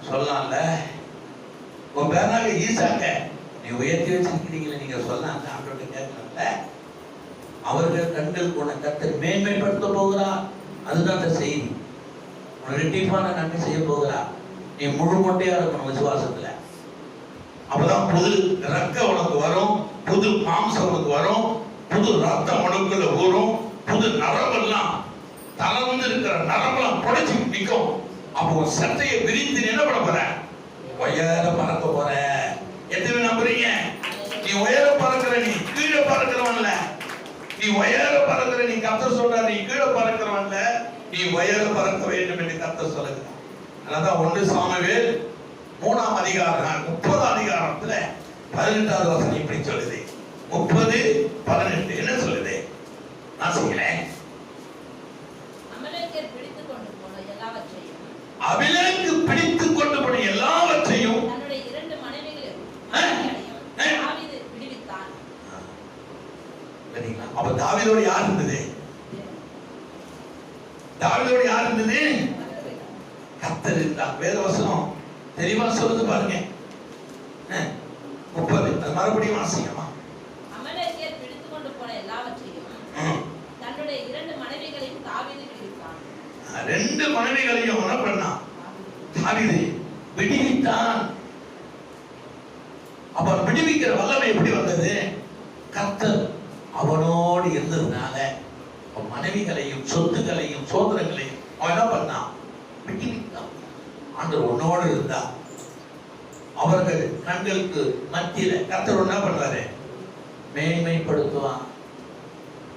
சொல்லலாம்ல. உன் பேரனாக ஈசாக்க நீ உயர்த்தி வச்சிருக்கிறீங்களே நீங்க சொல்லலாம். ஆண்டவர்கிட்ட கேட்கலாம்ல. அவர்கள் கண்கள் உன்னை கர்த்தர் மேன்மைப்படுத்த போகிறார். அதுதான் அந்த செய்தி. உன்னை ரெட்டிப்பான நன்மை செய்ய போகிறார். நீ முழு மொட்டையா இருக்கணும் விசுவாசத்துல. அப்பதான் புது ரக்க உனக்கு வரும், புது மாம்சம் உனக்கு வரும், புது ரத்தம் உனக்குள்ள ஊறும், புது நரம்பெல்லாம் தளர்ந்து இருக்கிற நரம்பெல்லாம் புடைச்சு நிற்கும். அப்போ சட்டையை விரித்து என்ன பண்ண போற? உயர பறக்க போற. எத்தனை நம்புறீங்க? நீ உயர பறக்கிற, நீ கீழே பறக்கிறவன்ல. நீ உயர பறக்கிற, நீ கர்த்தர் சொல்றார் நீ கீழே பறக்கிறவன்ல, நீ உயர பறக்க வேண்டும் என்று கர்த்தர் சொல்லுகிறார். அதான் 1 சாமுவேல் 3ஆம் அதிகாரம் 30 அதிகாரத்துல 18வது வசனம் இப்படி சொல்லுது. 30:18 என்ன சொல்லுது? நான் சொல்கிறேன். அமலேக்கர் பிடித்துக் கொண்டு போன எல்லாவற்றையும் தன்னுடைய 2 மனைவிகளையும் தாவீது விடுவித்தான். அப்ப தாவீதோடு யார் இருந்தது? தாவீதோடு யார் இருந்தது? கர்த்தர் இருந்தார். வேத வசனம் தெளிவா சொல்லுது பாருங்க. 30 அது மறுபடியும் வாசிக்கமா. அமலேக்கர் பிடித்துக் கொண்டு போன எல்லாவற்றையும் தன்னுடைய 2 மனைவிகளையும் தாவீது விடுவித்தான். 2 மனைவிகளையும் என்ன பண்ணான்? தாவீது விடுவித்தான். அப்ப விடுவிக்கிற வல்லமை எப்படி வந்தது? கர்த்தர் அவனோடு இருந்ததுனால மனைவிகளையும் சொத்துக்களையும் சோதனைகளையும் அவன் என்ன பண்ணான்? விடுவித்தான். ஆண்டவர் உன்னோடு இருந்தா அவர்கள் கண்களுக்கு மத்தியில கர்த்தர் என்ன பண்ணுவாரு? மேன்மைப்படுத்துவான்.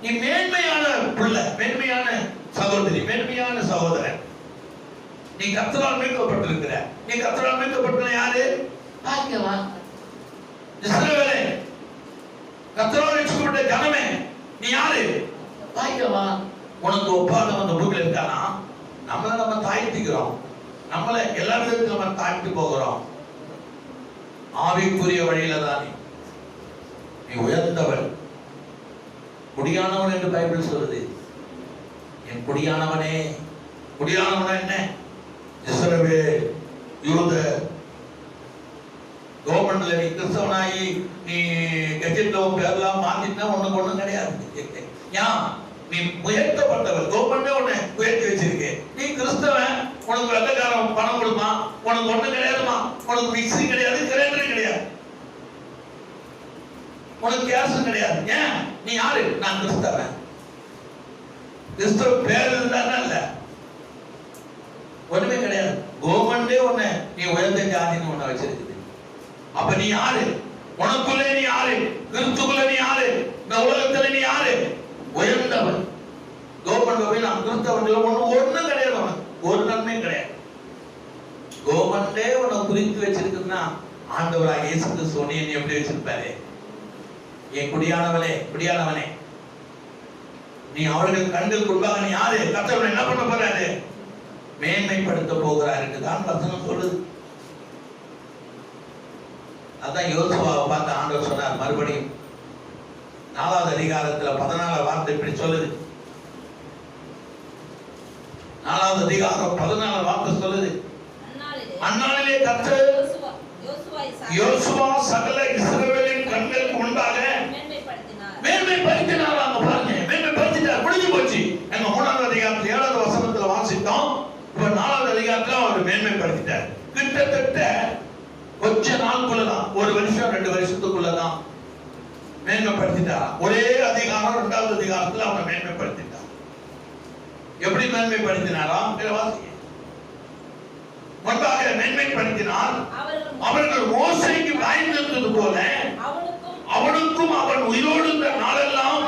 நீ மேன்மையான பிள்ளை, மேன்மையான சகோதரி, மேன்மையான சகோதரன். நீ கர்த்தரால் மீட்கப்பட்டிருக்கிற. நீ கர்த்தரால் மீட்கப்பட்ட யாரு? பாக்கியவான். இஸ்ரவேலே, கர்த்தரால் ரட்சிக்கப்பட்ட ஜனமே, நீ யாரு? பாக்கியவான். உனக்கு ஒப்பாக அந்த பூமியில் இருக்கானா? நம்மளை நம்ம தாழ்த்திக்கிறோம். நம்மளை எல்லா விதத்திலும் நம்ம தாழ்த்தி போகிறோம். ஆவிக்குரிய வழியில தான் நீ உயர்ந்தவன். குடியானவன் என்று பைபிள் சொல்லுது. என் குடியானவனே. குடியானவன் என்ன? இஸ்ரவேல், யூத, கவர்மெண்ட்ல நீ கிறிஸ்தவனாகி நீ கெஜெட்ல பேர்லாம் மாத்திட்டா ஒண்ணுக்கு ஒண்ணும் கிடையாது. ஏன்? நீ உயர்த்தப்பட்டவர். கவர்மெண்டே உன்னை உயர்த்தி வச்சிருக்கு. நீ கிறிஸ்தவன், உனக்கு வெள்ளக்காரன் பணம் கொடுமா, உனக்கு ஒண்ணு கிடையாதுமா, உனக்கு மிக்ஸி கிடையாது, கிரைண்டர் கிடையாது, உனக்கு கேஸ் கிடையாது. ஏன்? நீ யாரு? நான் கிறிஸ்தவன். கிறிஸ்தவ பேர் இருந்தானே இல்ல, ஒண்ணுமே கிடையாது. கவர்மெண்டே உன்னை நீ உயர்ந்த ஜாதின்னு ஒண்ணு வச்சிருக்குது. அப்ப நீ யாரு? உனக்குள்ளே நீ யாரு? கிறிஸ்துக்குள்ள நீ யாரு? இந்த உலகத்துல நீ யாரு? உயர்ந்தவன். கவர்மெண்ட் போய் நான் கிறிஸ்தவன் ஒண்ணும் கிடையாது, உனக்கு ஒரு நன்மையும் கிடையாது. கவர்மெண்டே உன்னை குறித்து வச்சிருக்குன்னா ஆண்டவராக இயேசு கிறிஸ்து உன்னை எப்படி வச்சிருப்பாரு? என் குடியானவளே, குடியானவனே, நீ அவர்கள் கண்களுக்கு முன்பாக நீ யாரு? கர்த்தர் என்ன பண்ண போறாரு? மேன்மைப்படுத்த போகிறார் என்றுதான் வசனம் சொல்லுது. அதான் யோசுவாவை பார்த்து ஆண்டவர் சொன்னார். மறுபடியும் 4வது அதிகாரத்துல 14 வார்த்தை இப்படி சொல்லுது. 4வது அதிகாரம் 14 வார்த்தை சொல்லுது. அந்நாளிலே கர்த்தர் யோசுவா சகல இஸ்ரவேலின் கண்களுக்கு முன்பாக மேன்மைப்படுத்தினார். அங்க பாருங்க, மேன்மைப்படுத்திட்டார். முடிஞ்சு போச்சு. எங்க 3வது அதிகாரத்துல 7வது வசனத்துல வாசித்தோம். இப்ப 4வது அதிகாரத்துல அவர் மேன்மைப்படுத்திட்டார். கிட்டத்தட்ட கொஞ்ச நாளுக்குள்ளதான், 1 வருஷம் 2 வருஷத்துக்குள்ளதான் மேன்மைப்படுத்திட்டார். ஒரே அதிகாரம் 2வது அதிகாரத்துல அவரை மேன்மைப்படுத்திட்டார். எப்படி மேன்மைப்படுத்தினாராம்? முன்பாக மேன்மைப்படுத்தினார். அவர்கள் மோசேக்கு பயந்திருந்தது போல அவனுக்கும் அவன் உயிரோடு இருந்த நாளெல்லாம்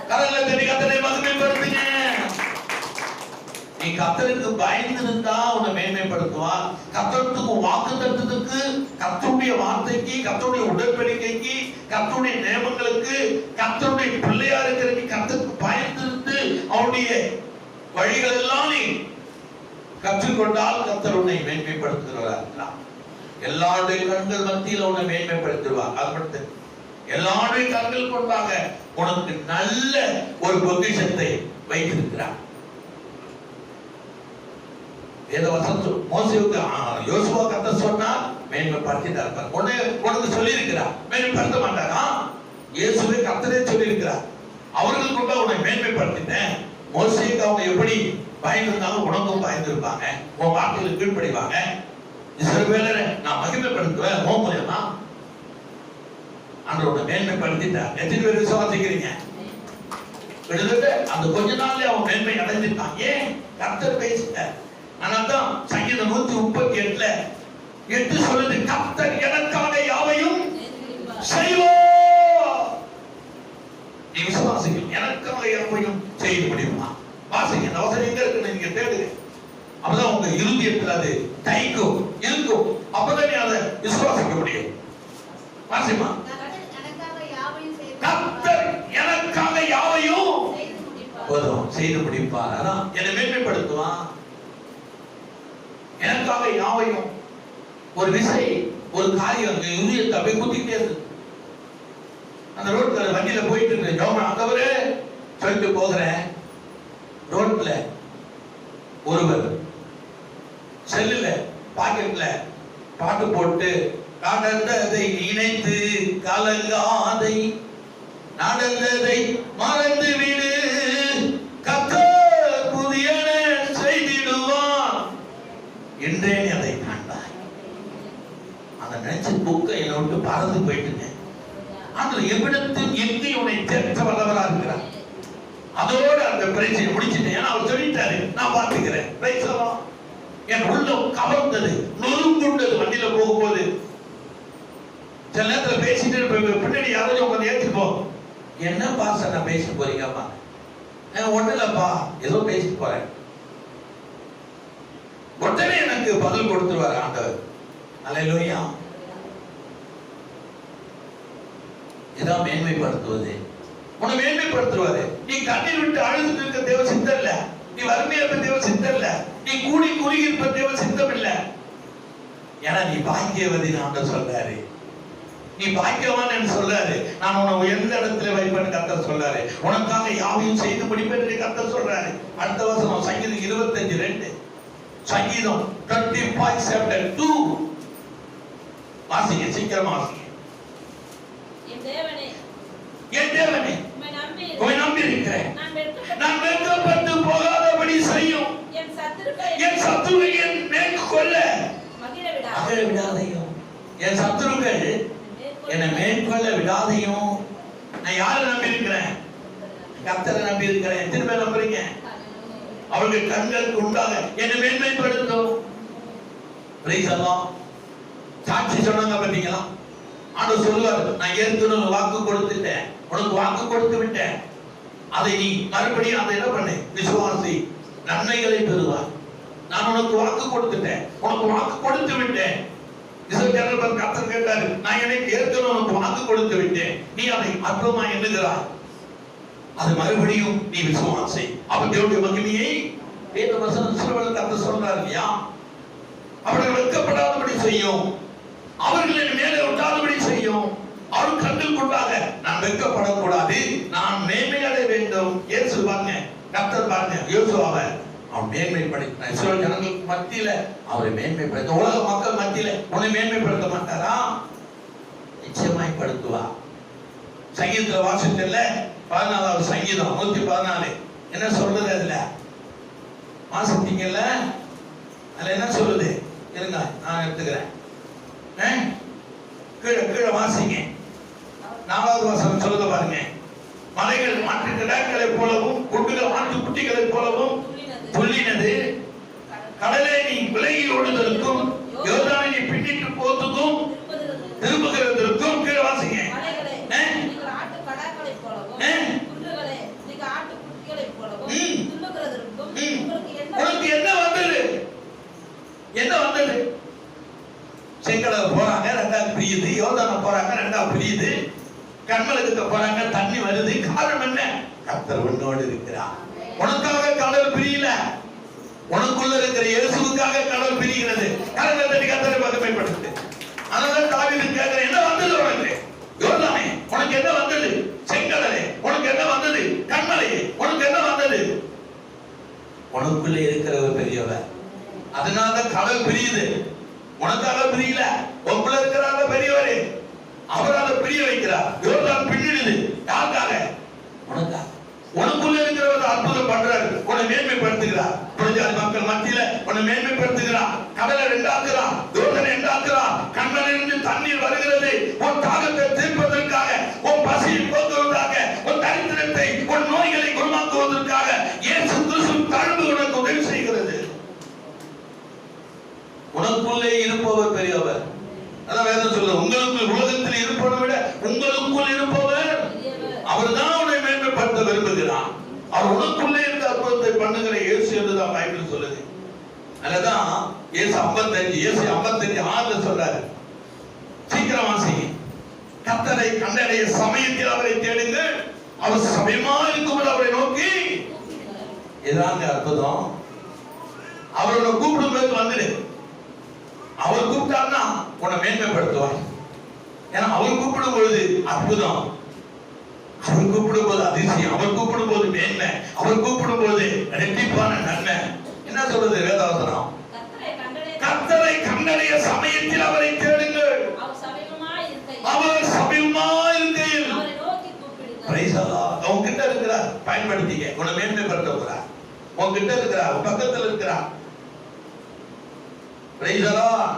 கரங்களை தட்டி கர்த்தரை மகிமைப்படுத்துங்க. நீ கர்த்தருக்கு பயந்திருந்தா உன்னை மேன்மைப்படுத்த மேன்மைப்படுத்துவார். கர்த்தருக்கு வாக்குத்தத்தத்துக்கு, கர்த்தருடைய வார்த்தைக்கு, கர்த்தருடைய உடன்படிக்கைக்கு, கர்த்தருடைய நியமங்களுக்கு, கர்த்தருடைய பிள்ளையா இருக்கிறதுக்கு, கர்த்தருக்கு பயந்திருந்து அவருடைய வழிகள் எல்லாம் நீ கற்றுக்கொண்டால் கர்த்தர் உன்னை மேன்மைப்படுத்துகிறார். எல்லாருடைய கண்கள் மத்தியில் உன்னை மேன்மைப்படுத்துவார். அது மட்டும் எல்லாருடைய கண்கள் கொண்டாக உனக்கு நல்ல ஒரு பொக்கிஷத்தை வைத்திருக்கிறார். மோசேவுக்கு யோசுவா கர்த்தர் சொன்னார், மேன்மைப்படுத்திட்டார். உனக்கு சொல்லி இருக்கிறார், மேன்மைப்படுத்த மாட்டாரா? இயேசுவே கர்த்தரே சொல்லி இருக்கிறார், அவர்கள் கொண்டா உன்னை மேன்மைப்படுத்தினேன். மோசேக்கு அவங்க எப்படி பயந்துருந்தாலும் உனக்கும் பயந்துருப்பாங்க, உன் வார்த்தைகளுக்கு கீழ்ப்படிவாங்க. இஸ்ரவேலரை நான் மகிமைப்படுத்துவேன், உன் மூலமா ஆண்டவரை மேன்மைப்படுத்திட்டார். எத்தனை பேர் விசுவாசிக்கிறீங்க? கிட்டத்தட்ட அந்த கொஞ்ச நாள்ல அவன் மேன்மை அடைஞ்சிட்டான். ஏன்? கர்த்தர் பேசிட்டார். ஆனாதான் சங்கீதம் 138 8 சொல்லுது, கர்த்தர் எனக்காக யாவையும் செய்வார். நீ விசுவாசிகள் எனக்காக யாவையும் செய்ய முடியுமா? வாசிங்க, அந்த வசனம் எங்க இருக்குன்னு நீங்க தேடுங்க. அப்பதான் உங்க இருதயத்தில் அது தைக்கும் இருக்கும். அப்பதான் நீ அதை விசுவாசிக்க முடியும். வாசிமா, கர்த்தர் எனக்காக யாவையும் செய்து முடிப்பார். அதான் என்னை மேன்மைப்படுத்துவான். எனக்காக யாவையும் ஒரு விசை, ஒரு காரியம் இருதயத்தை அப்படியே குத்திக்கிட்டே இருக்கு. அந்த ரோட்ல வண்டியில போயிட்டு இருக்கு, ஜோமன் அந்தவரே சொல்லிட்டு போகிறேன். ரோட்ல ஒருவர் செல்லுல பாக்கெட்ல பாட்டு போட்டு, நடந்ததை நினைத்து கலங்காதை, நடந்ததை மறந்து விடு, கர்த்தர் புதியன செய்திடுவான் என்றே அதை கண்டாய். அந்த நினைச்ச புக்க என்னை விட்டு பறந்து போயிட்டுங்க. அந்த எவ்விடத்தில் எங்கே உன்னை தேற்ற வல்லவரா இருக்கிறார். அதோடு அந்த பிரச்சனை முடிச்சுட்டேன். ஏன்னா அவர் சொல்லிட்டாரு, நான் பார்த்துக்கிறேன். என் உள்ளம் கவர்ந்தது, நொறுங்குண்டது. வண்டியில போகும்போது சில நேரத்துல பேசிட்டு பின்னாடி யாராச்சும் உட்காந்து ஏற்றிப்போ, என்ன பாச நான் பேசிட்டு போறீங்கப்பா? ஒண்ணு இல்லப்பா, ஏதோ பேசிட்டு போறேன். உடனே எனக்கு பதில் கொடுத்துருவாரு ஆண்டவர். அல்லேலூயா. இதான் மேன்மைப்படுத்துவது. உன்னை மேன்மைப்படுத்துவாரு. நீ கண்ணீர் விட்டு அழுது இருக்க தேவ சித்தம் இல்ல, நீ வறுமையா இருக்க தேவ சித்தம் இல்ல, நீ கூடி குறுகி இருக்க தேவ சித்தம் இல்ல. ஏன்னா நீ பாக்கியவதின்னு ஆண்டவர் சொல்றாரு. நீ பாக்கியவான் என்று சொல்றாரு. நான் உன்னை உயர்ந்த இடத்துல வைப்பேன் கர்த்தர் சொல்றாரு. உனக்காக யாவையும் செய்து முடிப்பேன் என்று கர்த்தர் சொல்றாரு. அடுத்த வசனம் சங்கீதம் 25:2. சங்கீதம் 25:2 வாசிங்க, சீக்கிரமா வாசிங்க. என் தேவனே உம்மை நம்பி இருக்கிறேன், நான் வெட்கப்பட்டு போகாதபடி செய்யும், என் சத்துருக்கள் மேற்கொள்ள விடாதையும், என் சத்துருக்கள் என்னை மேற்கொள்ள விடாதையும். நான் யாரை நம்பி இருக்கிறேன்? கர்த்தரை நம்பி இருக்கிறேன். எத்தனை பேர் நம்புறீங்க? அவர்கள் கண்களுக்கு உண்டாக என்னை மேன்மைப்படுத்தும். சாட்சி சொன்னாங்க பார்த்தீங்களா? ஆண்டவர் சொல்லுவார், நான் ஏற்கனவே வாக்கு கொடுத்துட்டேன், உனக்கு வாக்கு கொடுத்து விட்டேன், அதை நீ மறுபடியும் அதை என்ன பண்ணு, விசுவாசி, நன்மைகளை பெறுவார். நான் உனக்கு வாக்கு கொடுத்துட்டேன், உனக்கு வாக்கு கொடுத்து விட்டேன். கர்த்தர் கேட்டாரு, நான் எனக்கு ஏற்கனவே உனக்கு வாக்கு கொடுத்து விட்டேன், நீ அதை அற்புதமா எண்ணுகிறாய், அது மறுபடியும் நீ விசுவாசி. அப்ப தேவனுடைய மகிமையை வேத வசனம் கர்த்தர் சொல்றாரு இல்லையா? அவர்கள் வெட்கப்படாதபடி செய்யும், அவர்களின் மேலே விட்டாதபடி செய்யும். அவர்கள் கண்ணில் கொண்டாக நான் வெட்கப்படக்கூடாது, நான் மேன்மையடைய வேண்டும். இயேசு பாருங்க, கர்த்தர் பாருங்க, யோசுவாவை அவன் மேன்மைப்படுத்தினான். இஸ்ரவேல் ஜனங்களுக்கு மத்தியில அவரை மேன்மைப்படுத்த, உலக மக்கள் மத்தியில உன்னை மேன்மைப்படுத்த மாட்டாரா? நிச்சயமாய் படுத்துவா. சங்கீதத்துல வாசித்தல 14வது சங்கீதம் 114 என்ன சொல்றது? அதுல வாசித்தீங்கல்ல, அதுல என்ன சொல்லுது? இருங்க, நான் எடுத்துக்கிறேன். கீழே வாசிங்க. 4வது வசனம் சொல்லுங்க பாருங்க. மலைகள் மாட்டு கிடாக்களை போலவும் குண்டுகள் மாட்டு குட்டிகளை போலவும் துள்ளினது, கடலை நீ விலகி ஓடுவதற்கும் யோர்தானை நீ பின்னிட்டு போவதற்கும் திரும்புகிறதற்கும். கீழே வாசிங்க. உனக்கு என்ன வந்தது? என்ன செங்கடல் போறாங்க, ரெண்டாவது பிரியுது. யோர்தானை போறாங்க, ரெண்டாவது பிரியுது. கர்மலுக்கு போறாங்க, தண்ணி வருது. காரணம் என்ன? கர்த்தர் உன்னோடு இருக்கிறார். உனக்காக கடல் பிரியல, உனக்குள்ள இருக்கிற இயேசுவுக்காக கடல் பிரிகிறது. கரங்களை தட்டி கர்த்தரை மகிமைப்படுத்து. அதனால தாவீது கேட்கிற, என்ன வந்தது உனக்கு? யோர்தானே உனக்கு என்ன வந்தது? செங்கடலே உனக்கு என்ன வந்தது? கர்மலையே உனக்கு என்ன வந்தது? உனக்குள்ளே இருக்கிற ஒரு பெரியவர். அதனால கடல் பிரியுது. உனக்காக பிரியல, உனக்குள்ள இருக்கிறாங்க பெரியவரே, அவரால் பிரிய வைக்கிறார். யோர்தான் பின்னிடுது. யாருக்காக? உனக்காக. உனக்குள்ள இருக்கிறவர் அற்புதம் பண்றாரு, உன்னை மேன்மைப்படுத்துகிறார். புரஜாதி மக்கள் மத்தியில உன்னை மேன்மைப்படுத்துகிறார். கடலை ரெண்டாக்குறார், யோர்தானை ரெண்டாக்குறார். கண்ணிலிருந்து தண்ணீர் வருகிறது. உன் தாகத்தை தீர்ப்பதற்காக, உன் பசியை போக்குவதற்காக, உன் தரித்திரத்தை, உன் நோய்களை குணமாக்குவதற்காக இயேசு கிறிஸ்து தழும்பு உனக்கு உதவி செய்கிறது. உனக்குள்ளே இருப்பவர் பெரியவர். அதான் வேதம் சொல்லுது, உங்களுக்கு உலகத்தில் இருப்பதை விட உங்களுக்குள் இருப்பவர் அவர்தான் உன்னை மேன்மைப்படுத்த விரும்புகிறார். அவர் உனக்குள்ளே இருந்த அற்புதத்தை பண்ணுகிற இயேசு என்றுதான் பைபிள் சொல்லுது. அதுதான் இயேசு 55:6 சொல்றாரு. சீக்கிரம் வாசிங்க. கர்த்தரை கண்டடைய சமயத்தில் அவரை தேடுங்கள், அவர் சமயமா இருக்கும்போது அவரை நோக்கி. இதாங்க அற்புதம். அவரோட கூப்பிடும்போது வந்துடு. அவர் கூப்பிட்டார்னா உன்னை மேன்மைப்படுத்துவார். ஏன்னா அவர் கூப்பிடும் பொழுது அற்புதம், அவர் கூப்பிடும் போது அதிசயம், அவர் கூப்பிடும் போது மேன்மை, அவர் கூப்பிடும் போது ரெட்டிப்பான நன்மை. என்ன சொல்றது வேதாவசனம்? கர்த்தரை கண்டடைய சமயத்தில் அவரை தேடுங்கள், அவர் சமீபமாய் இருக்கையில். பிரைஸ் அல்லாஹ். உன்கிட்ட இருக்கிறார், பயன்படுத்திக்க. உன்னை மேன்மைப்படுத்த போறார். உன்கிட்ட இருக்கிறார், உன் பக்கத்தில் இருக்கிறார். பிரைஸ் அல்லாஹ்.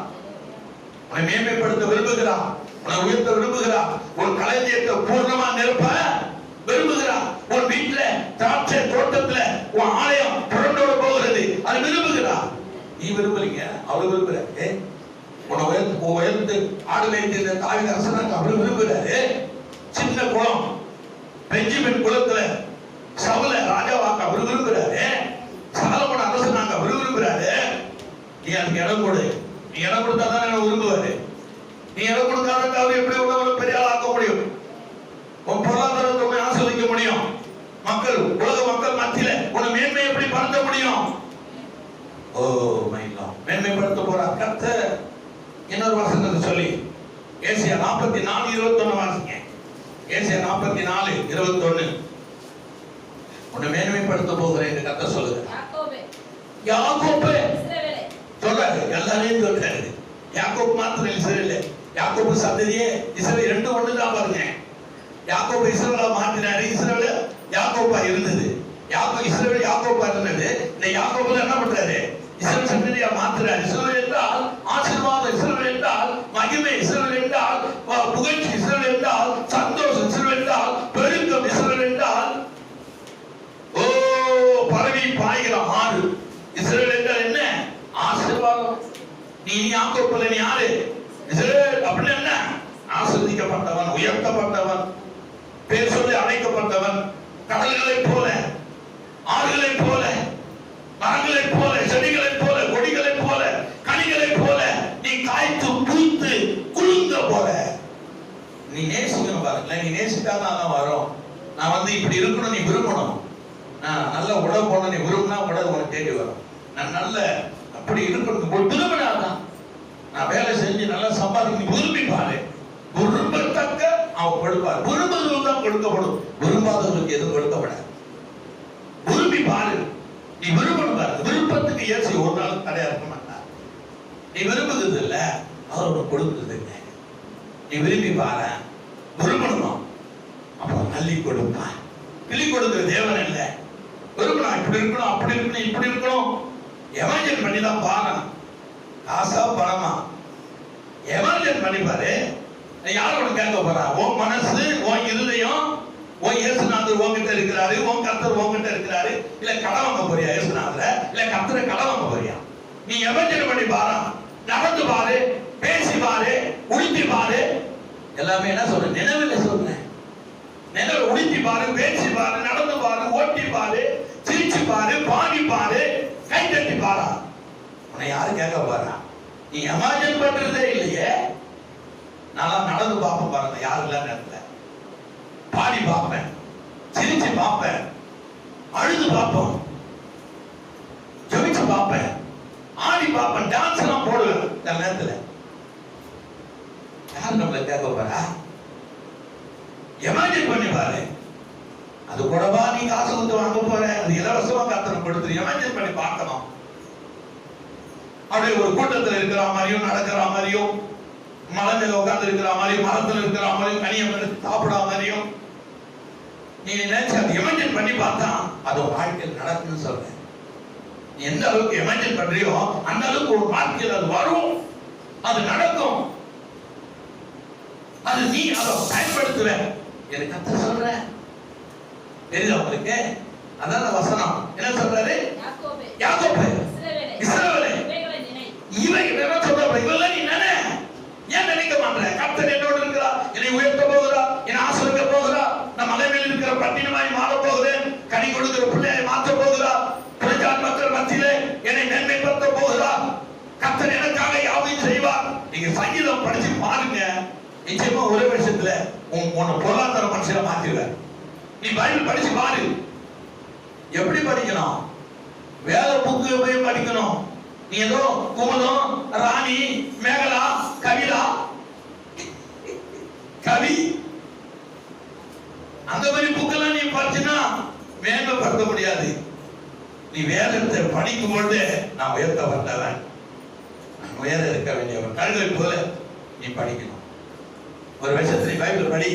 உன்னை மேன்மைப்படுத்த விரும்புகிறார், உன்னை உயர்த்த விரும்புகிறார். உன் களஞ்சியத்தை பூர்ணமா நிரப்ப விரும்புகிறார். உன் வீட்டுல திராட்சை தோட்டத்துல உன் ஆலயம் புரண்டோட போகிறது, அது விரும்புகிறார். நீ விரும்புறீங்க, அவர் விரும்புறாரு. உன்னை உயர்த்து ஆடு மேய்த்த தாவீது அரசனாக அவர் விரும்புகிறாரு. சின்ன குளம் பெஞ்சமின் குளத்துல சவுல ராஜாவாக்க அவர் விரும்புகிறாரு. சாலமோன் அரசனாக அவர் விரும்புகிறாரு. நீ அதுக்கு இடம் கொடு. நீ இடம் கொடுத்தா தான் விரும்புவாரு. நீ இடம் கொடுக்காத அவர் எப்படி உள்ள பெரிய ஆள் ஆக்க முடியும்? உன் பொருளாதாரத்தை ஆஸ்வதிக்க முடியும்? மக்கள், உலக மக்கள் மத்தியில உன்னை மேன்மை எப்படி படுத்த முடியும்? ஓ மை லார்ட், மேன்மைப்படுத்த போறார் கர்த்தர். இன்னொரு வசனத்தை சொல்லி ஏசாயா 44:21 வாசிங்க. ஏசாயா 44:21. உன்னை மேன்மைப்படுத்த போகிறேன் என்று கர்த்தர் சொல்லுகிறார். யாக்கோபே சொல்றாரு, எல்லாரையும் சொல்றாரு. யாக்கோபு மாத்திரம் இஸ்ரவேல், யாக்கோபு சந்ததியே இஸ்ரவேல் ரெண்டு ஒண்ணுதான் பாருங்க. யாக்கோபு இஸ்ரவேலா மாத்தினாரு, இஸ்ரவேல் யாக்கோபா இருந்தது. இஸ்ரவேல் யாக்கோபா இருந்தது. இந்த யாக்கோபு என்ன பண்றாரு? இஸ்ரவேல் சந்ததியா மாத்துறாரு. இஸ்ரவேல் என்றால் ஆசீர்வாதம், இஸ்ரவேல் என்றால் மகிமை, இஸ்ரவேல் என்றால் புகழ்ச்சி, இஸ்ரவேல் என்றால் சந்தோஷம், இஸ்ரவேல் என்றால் பெருக்கம், இஸ்ரவேல் என்றால் ஓ பரவி பாய்கிற ஆறு. இஸ்ரவேல் என்றால் என்ன? ஆசீர்வாதம். நீ யாக்கோபுல நீ யாரு? இஸ்ரவேல் அப்படின்னு என்ன? ஆசீர்வதிக்கப்பட்டவன், உயர்த்தப்பட்டவன், பேர் சொல்லி அழைக்கப்பட்டவன். கடல்களைப் போல, ஆறுகளைப் போல, மரங்களைப் போல, செடிகளைப் போல, கொடிகளைப் போல, கனிகளைப் போல நீ காய்த்து பூத்து குலுங்க போற. நீ நேசிக்கணும் பாருங்களேன். நீ நேசிக்காதான் வரும். நான் இப்படி இருக்கணும், நீ விரும்பணும். நான் நல்ல உடம்பு போன நீ விரும்பினா உடம்பு உனக்கு தேடி வரும். நான் நல்ல அப்படி இருக்கணும் விரும்பினாதான். நான் வேலை செஞ்சு நல்லா சம்பாதிக்க விரும்பி பாரு. விரும்பத்தக்க அவன் கொடுப்பார். விரும்புகிறவங்க தான் கொடுக்கப்படும், விரும்பாதவங்களுக்கு எதுவும் கொடுக்கப்படாது. விரும்பி பாரு. நீ விரும்பணும் பாரு. விருப்பத்துக்கு இயேசு ஒரு நாள் தடையா இருக்க மாட்டார். நீ விரும்புகிறது இல்ல, அவர் உனக்கு கொடுக்குறது இல்லை. நீ விரும்பி பாரு, விரும்பணுமா? அப்புறம் நல்லி கொடுப்பார். கிளி கொடுக்கிற தேவன் இல்ல. விரும்பணும், இப்படி இருக்கணும், அப்படி இருக்கணும், இப்படி இருக்கணும். எமர்ஜென்ட் பண்ணி தான் பாருங்க. காசா பணமா எமர்ஜென்ட் பண்ணி பாரு. யாரோட கேட்க போறா? உன் மனசு, உன் இருதயம், உன் இயேசுநாதர் உன்கிட்ட இருக்கிறாரு, உன் கர்த்தர் உன்கிட்ட இருக்கிறாரு. இல்ல கடன் வாங்க போறியா இயேசுநாதர? இல்ல கர்த்தரை கடன் வாங்க போறியா? நீ எமர்ஜென்ட் பண்ணி பாரு, நடந்து பாரு, பேசி பாரு, உடுத்தி பாரு. எல்லாமே என்ன சொல்ற? நினைவில் சொல்றேன். நினைவு உடுத்தி பாரு, பேசி பாரு, நடந்து பாரு, ஓட்டி பாரு, சிரிச்சு பாரு, பாடி பாரு, கை தட்டி பாரா. உன்னை யாரு கேட்க போறா? நீ இமேஜின் பண்றதே இல்லையே. நான் நடந்து பார்ப்பேன் பாருங்க, யாருலாம் நேரத்துல பாடி பார்ப்பேன், சிரிச்சு பார்ப்பேன், அழுது பார்ப்போம், ஜெபிச்சு பார்ப்பேன், ஆடி பார்ப்பேன், டான்ஸ் எல்லாம் போடுவேன். இந்த நேரத்துல யார் நம்மள கேட்க போறா? இமேஜின் பண்ணி பாரு. அது கூடவா நீ காசு கொடுத்து வாங்க போற? அது இலவசமா கர்த்தர் கொடுத்து இமேஜின் பண்ணி பார்க்கணும். அப்படியே ஒரு கூட்டத்தில் இருக்கிற மாதிரியும், நடக்கிற மாதிரியும், மலை மேல உட்கார்ந்து இருக்கிற மாதிரியும், மரத்தில் இருக்கிற மாதிரியும், கனியம் எடுத்து சாப்பிடா மாதிரியும் நீ நினைச்சு அதை இமேஜின் பண்ணி பார்த்தா அது வாழ்க்கையில் நடக்குன்னு சொல்றேன். நீ எந்த அளவுக்கு இமேஜின் பண்றியோ அந்த அளவுக்கு ஒரு வாழ்க்கையில் அது வரும், அது நடக்கும், அது நீ அதை பயன்படுத்துவ. எனக்கு கர்த்தர் சொல்றேன் தெரியுதா உங்களுக்கு? அதான் வசனம் என்ன சொல்றாரு? யாக்கோபே, இஸ்ரவேலே, இவைகள் என்ன சொல்றாரு? இவெல்லாம் நீ நினை. ஏன் நினைக்க மாட்டேற? கர்த்தர் என்னோடு இருக்கிறார், என்னை உயர்த்த போகிறார், என்னை ஆசீர்வதிக்க போகிறார், நான் மலை மேல் இருக்கிற பட்டினமாய் மாற போகிறேன், கனி கொடுக்கிற பிள்ளையை மாற்ற போகிறார், பிரஜான் மக்கள் மத்தியிலே என்னை மேன்மைப்படுத்த போகிறார், கர்த்தர் எனக்காக யாவையும் செய்வார். நீங்க சங்கீதம் படிச்சு பாருங்க, நிச்சயமா ஒரே வருஷத்துல உன்னை பொருளாதார மனுஷனை மாத்திடுவார். நீ பைபிள் படிச்சு பாரு. எப்படி படிக்கணும்? வேத புக்கு போய் படிக்கணும். நீ ஏதோ குமுதம், ராணி, மேகலா, கவிதா, கவி அந்த மாதிரி புக்கெல்லாம் நீ படிச்சுனா மேன்மைப்படுத்த முடியாது. நீ வேதத்தை படிக்கும் பொழுது நான் உயர்த்த வந்தவன், நான் உயர இருக்க வேண்டியவன், கழுதை போல நீ படிக்கணும். ஒரு வருஷத்துல நீ பைபிள் படி,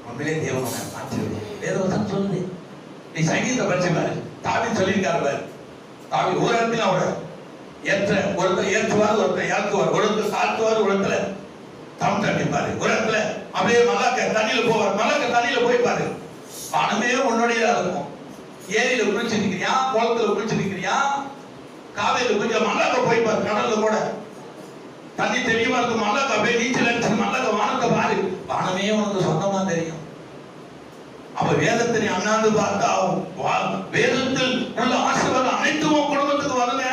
உண்மையிலே தேவனை மாற்றி வேதவசனம் சொல்லுது. நீ சங்கீதம் படிச்சு பாரு. தாவீது சொல்லியிருக்காரு பாரு. தாவீது ஒரு இடத்துல அவட ஏற்ற ஒருத்தர் ஏற்றுவார், ஒருத்தர் இறக்குவார், ஒருத்தர் தாழ்த்துவார், ஒருத்தர் தம் தட்டிப்பாரு, ஒரு இடத்துல அப்படியே மல்லாக்க தண்ணியில போவார், மல்லாக்க தண்ணியில போய் பாரு. பணமே உன்னுடையதா இருக்கும். ஏரியில குளிச்சு நிக்கிறியா, குளத்துல குளிச்சு நிக்கிறியா, காவேரியில கொஞ்சம் மல்லாக்க போய் பாரு, கடல்ல கூட தண்ணி தெளிவா இருக்கும், மல்லாக்க அப்படியே நீச்சல் அடிச்சு மல்லாக்க வானத்தை பாரு, வானமே உனக்கு சொந்தமா தெரியும். அப்ப வேதத்தை நீ அண்ணாந்து பார்த்தா வேதத்தில் உள்ள ஆசீர்வாதம் அனைத்தும் உன் குடும்பத்துக்கு வருங்க.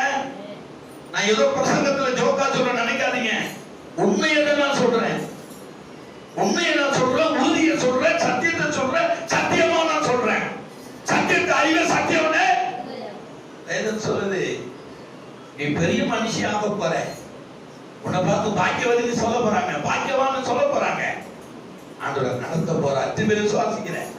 நான் ஏதோ பிரசங்கத்துல ஜோக்கா சொல்ற நினைக்காதீங்க. உண்மையை நான் சொல்றேன், உண்மையை நான் சொல்றேன், உறுதியை சொல்றேன், சத்தியத்தை சொல்றேன், சத்தியமா நான் சொல்றேன். சத்தியத்தை அறிவே சத்தியம்னே வேதம் சொல்லுது. நீ பெரிய மனுஷியாக போற, உன்னை பார்த்து பாக்கியவதிக்கு சொல்ல போறாங்க, பாக்கியவான்னு சொல்ல போறாங்க. ஆண்டவர் நடத்த போற அத்து பேர் விசுவாசிக்கிறேன்.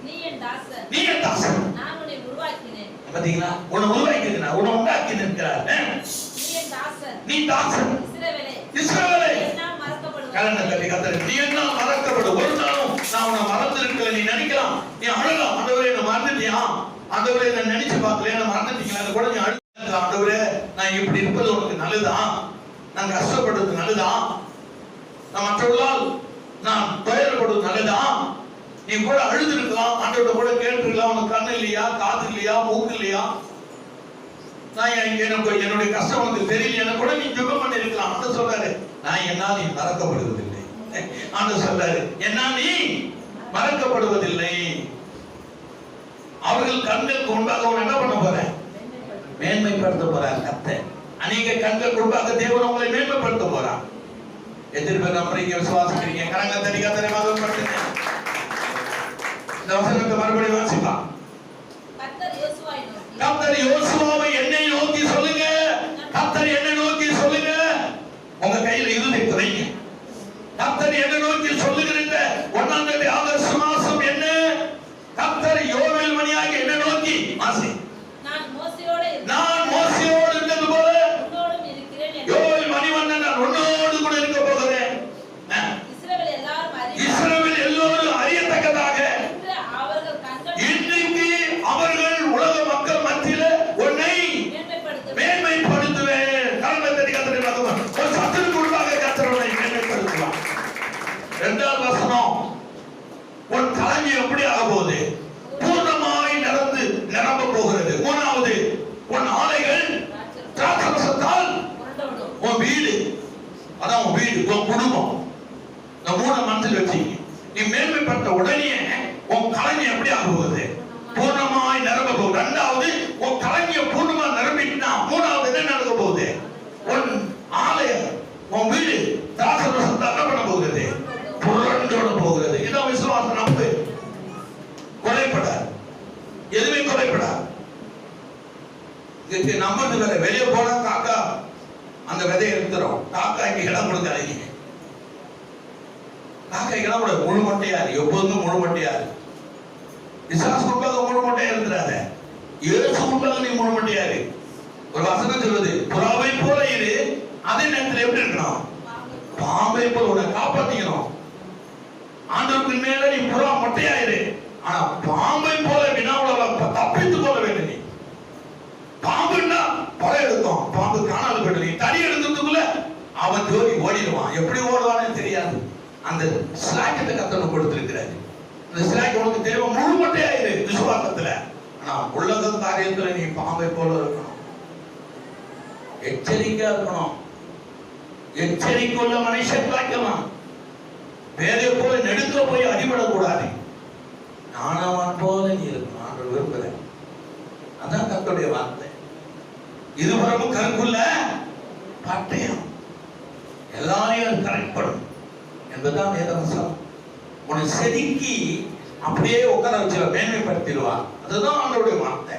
நீ என் தாசன், நீ என் தாசன், நான் உன்னை உருவாக்கினேன். பாத்தீங்களா? உன்னை உருவாக்கினேன், உன்னை உண்டாக்கி நிற்கிறார். நீ என் தாசன், நீ தாசன், இஸ்ரவேலே, இஸ்ரவேலே, நான் மறக்கப்படுவேன். கலந்த கட்டி கத்தர், நீ என்ன மறக்கப்படும்? ஒரு நாளும் நான் உன்னை மறந்திருக்கல. நீ நினைக்கலாம், நீ அழலாம், ஆண்டவரே என்ன மறந்துட்டியா, ஆண்டவரே என்ன நினைச்சு பார்க்கல, என்ன மறந்துட்டீங்களா கூட நீ அழுது, ஆண்டவரே நான் இப்படி இருப்பது உனக்கு நல்லதா, நான் கஷ்டப்படுறது நல்லதா, நான் மற்றவர்களால் நான் துயரப்படுவது நல்லதா, நீ கூட அழுது இருக்கலாம், ஆண்டவரை கூட கேட்டிருக்கலாம், உனக்கு கண்ணு இல்லையா, காது இல்லையா, மூக்கு இல்லையா, நான் எனக்கு என்னுடைய கஷ்டம் உனக்கு தெரியல கூட நீ ஜெபம் பண்ணி இருக்கலாம். ஆண்டவர் சொல்றாரு, நான் என்னால் நீ மறக்கப்படுவதில்லை. ஆண்டவர் சொல்றாரு, என்னால் நீ மறக்கப்படுவதில்லை. அவர்கள் கண்களுக்கு முன்பாக அவன் என்ன பண்ண போறேன்? மேன்மைப்படுத்த போறார் கர்த்தர். அநேக கண்கள் முன்பாக தேவன் உங்களை மேன்மைப்படுத்த போறார். எத்தனை பேர் நம்புறீங்க, விசுவாசிக்கிறீங்க? கரங்களை தட்டி கர்த்தரை மகிமைப்படுத்துங்க. இந்த வசனத்தை மறுபடியும் வாசிப்பா. கர்த்தர் யோசுவாவை என்னை நோக்கி சொல்லுங்க, கர்த்தர் என்னை நோக்கி சொல்லுங்க. உங்க கையில இருதயத்தை வைங்க. கர்த்தர் என்னை நோக்கி சொல்லுகிறீங்க. 1ஆம் தேதி ஆகஸ்ட் மாசம் என்ன? கர்த்தர் யோவேல் மணியாகி என்னை நோக்கி வாசி. நான் மோசேயோடு இருந்தது போல யோவேல் மணிவண்ணன் நான் உன்னோடு கூட இருக்க போகிறேன். இஸ்ரவேல் எல்லோரும் அறியத்தக்கதாக இன்றைக்கு அவர்கள் உலக மக்கள் மத்தியில உன்னை மேன்மைப்படுத்துவேன். கர்த்தரை மகன் ஒரு சத்துருக்கு உருவாக கர்த்தரை மேன்மைப்படுத்துவான். 2ஆவது வசனம், உன் களஞ்சியம் எப்படி ஆக போகுது? பூர்ணமாய் நிரம்ப போகிறது. 3வது, உன் ஆலைகள் திராட்சரசத்தால் உன் வீடு, அதான் உன் வீடு, உன் குடும்பம். இந்த 3 மனதில் வச்சீங்க. நீ மேன்மைப்பட்ட உடனே உன் களஞ்சியம் எப்படி ஆக போகுது? பூர்ணமாய் நிரம்ப போகுது. 2வது, உன் களஞ்சியம் பூர்ணமா நிரம்பிட்டுனா 3வது என்ன நடக்க போகுது? வெளியே போனா காக்கா அந்த விதையை எடுத்துரும். காக்காய்க்கு இடம் கொடுக்காதீங்க. காக்கா இடம் கூட முழு மட்டையாரு, எப்போதுமே முழு மட்டையாரு. விசுவாசம் உண்டாக முழு மட்டையா இருக்கிறாத, இயேசு உண்டாக நீ முழு மட்டையாரு. ஒரு வசனம் சொல்லுது, புறாவை போல இரு. அதே நேரத்தில் எப்படி இருக்கணும்? பாம்பை போல உன்னை காப்பாத்திக்கணும். ஆண்டவருக்கு மேல நீ புறா மட்டையாயிரு, ஆனா பாம்பை போல வினாவுல தப்பித்துக் கொள்ள வேண்டும். நீ பாம்புன்னா படம் எடுக்கும், பாம்பு காணாது போயிடு. நீ தடி எடுக்கிறதுக்குள்ள அவன் ஜோடி ஓடிடுவான். எப்படி ஓடுவான்னு தெரியாது. அந்த ஸ்லாக்கத்தை கத்தனை கொடுத்திருக்கிறாரு. அந்த ஸ்லாக் உனக்கு தெரியும். முழு மட்டையாயிரு விசுவாசத்துல. ஆனா உலக காரியத்துல நீ பாம்பை போல இருக்கணும். எச்சரிக்கையா இருக்கணும். எச்சரிக்கையுள்ள மனுஷன் பார்க்கலாம். வேலை போல நெடுக்க போய் அடிபடக்கூடாது. ஞானவான் போல நீ இருக்கணும். ஆண்டவர் விரும்புகிற அதான் கர்த்தருடைய வார்த்தை. இருபுறமும் கருக்குள்ள பட்டயம், எல்லாரையும் கரைப்படும் என்பதுதான் வேதவசம். உன்னை செதுக்கி அப்படியே உட்கார வச்சு மேன்மைப்படுத்திடுவா. அதுதான் ஆண்டவருடைய வார்த்தை.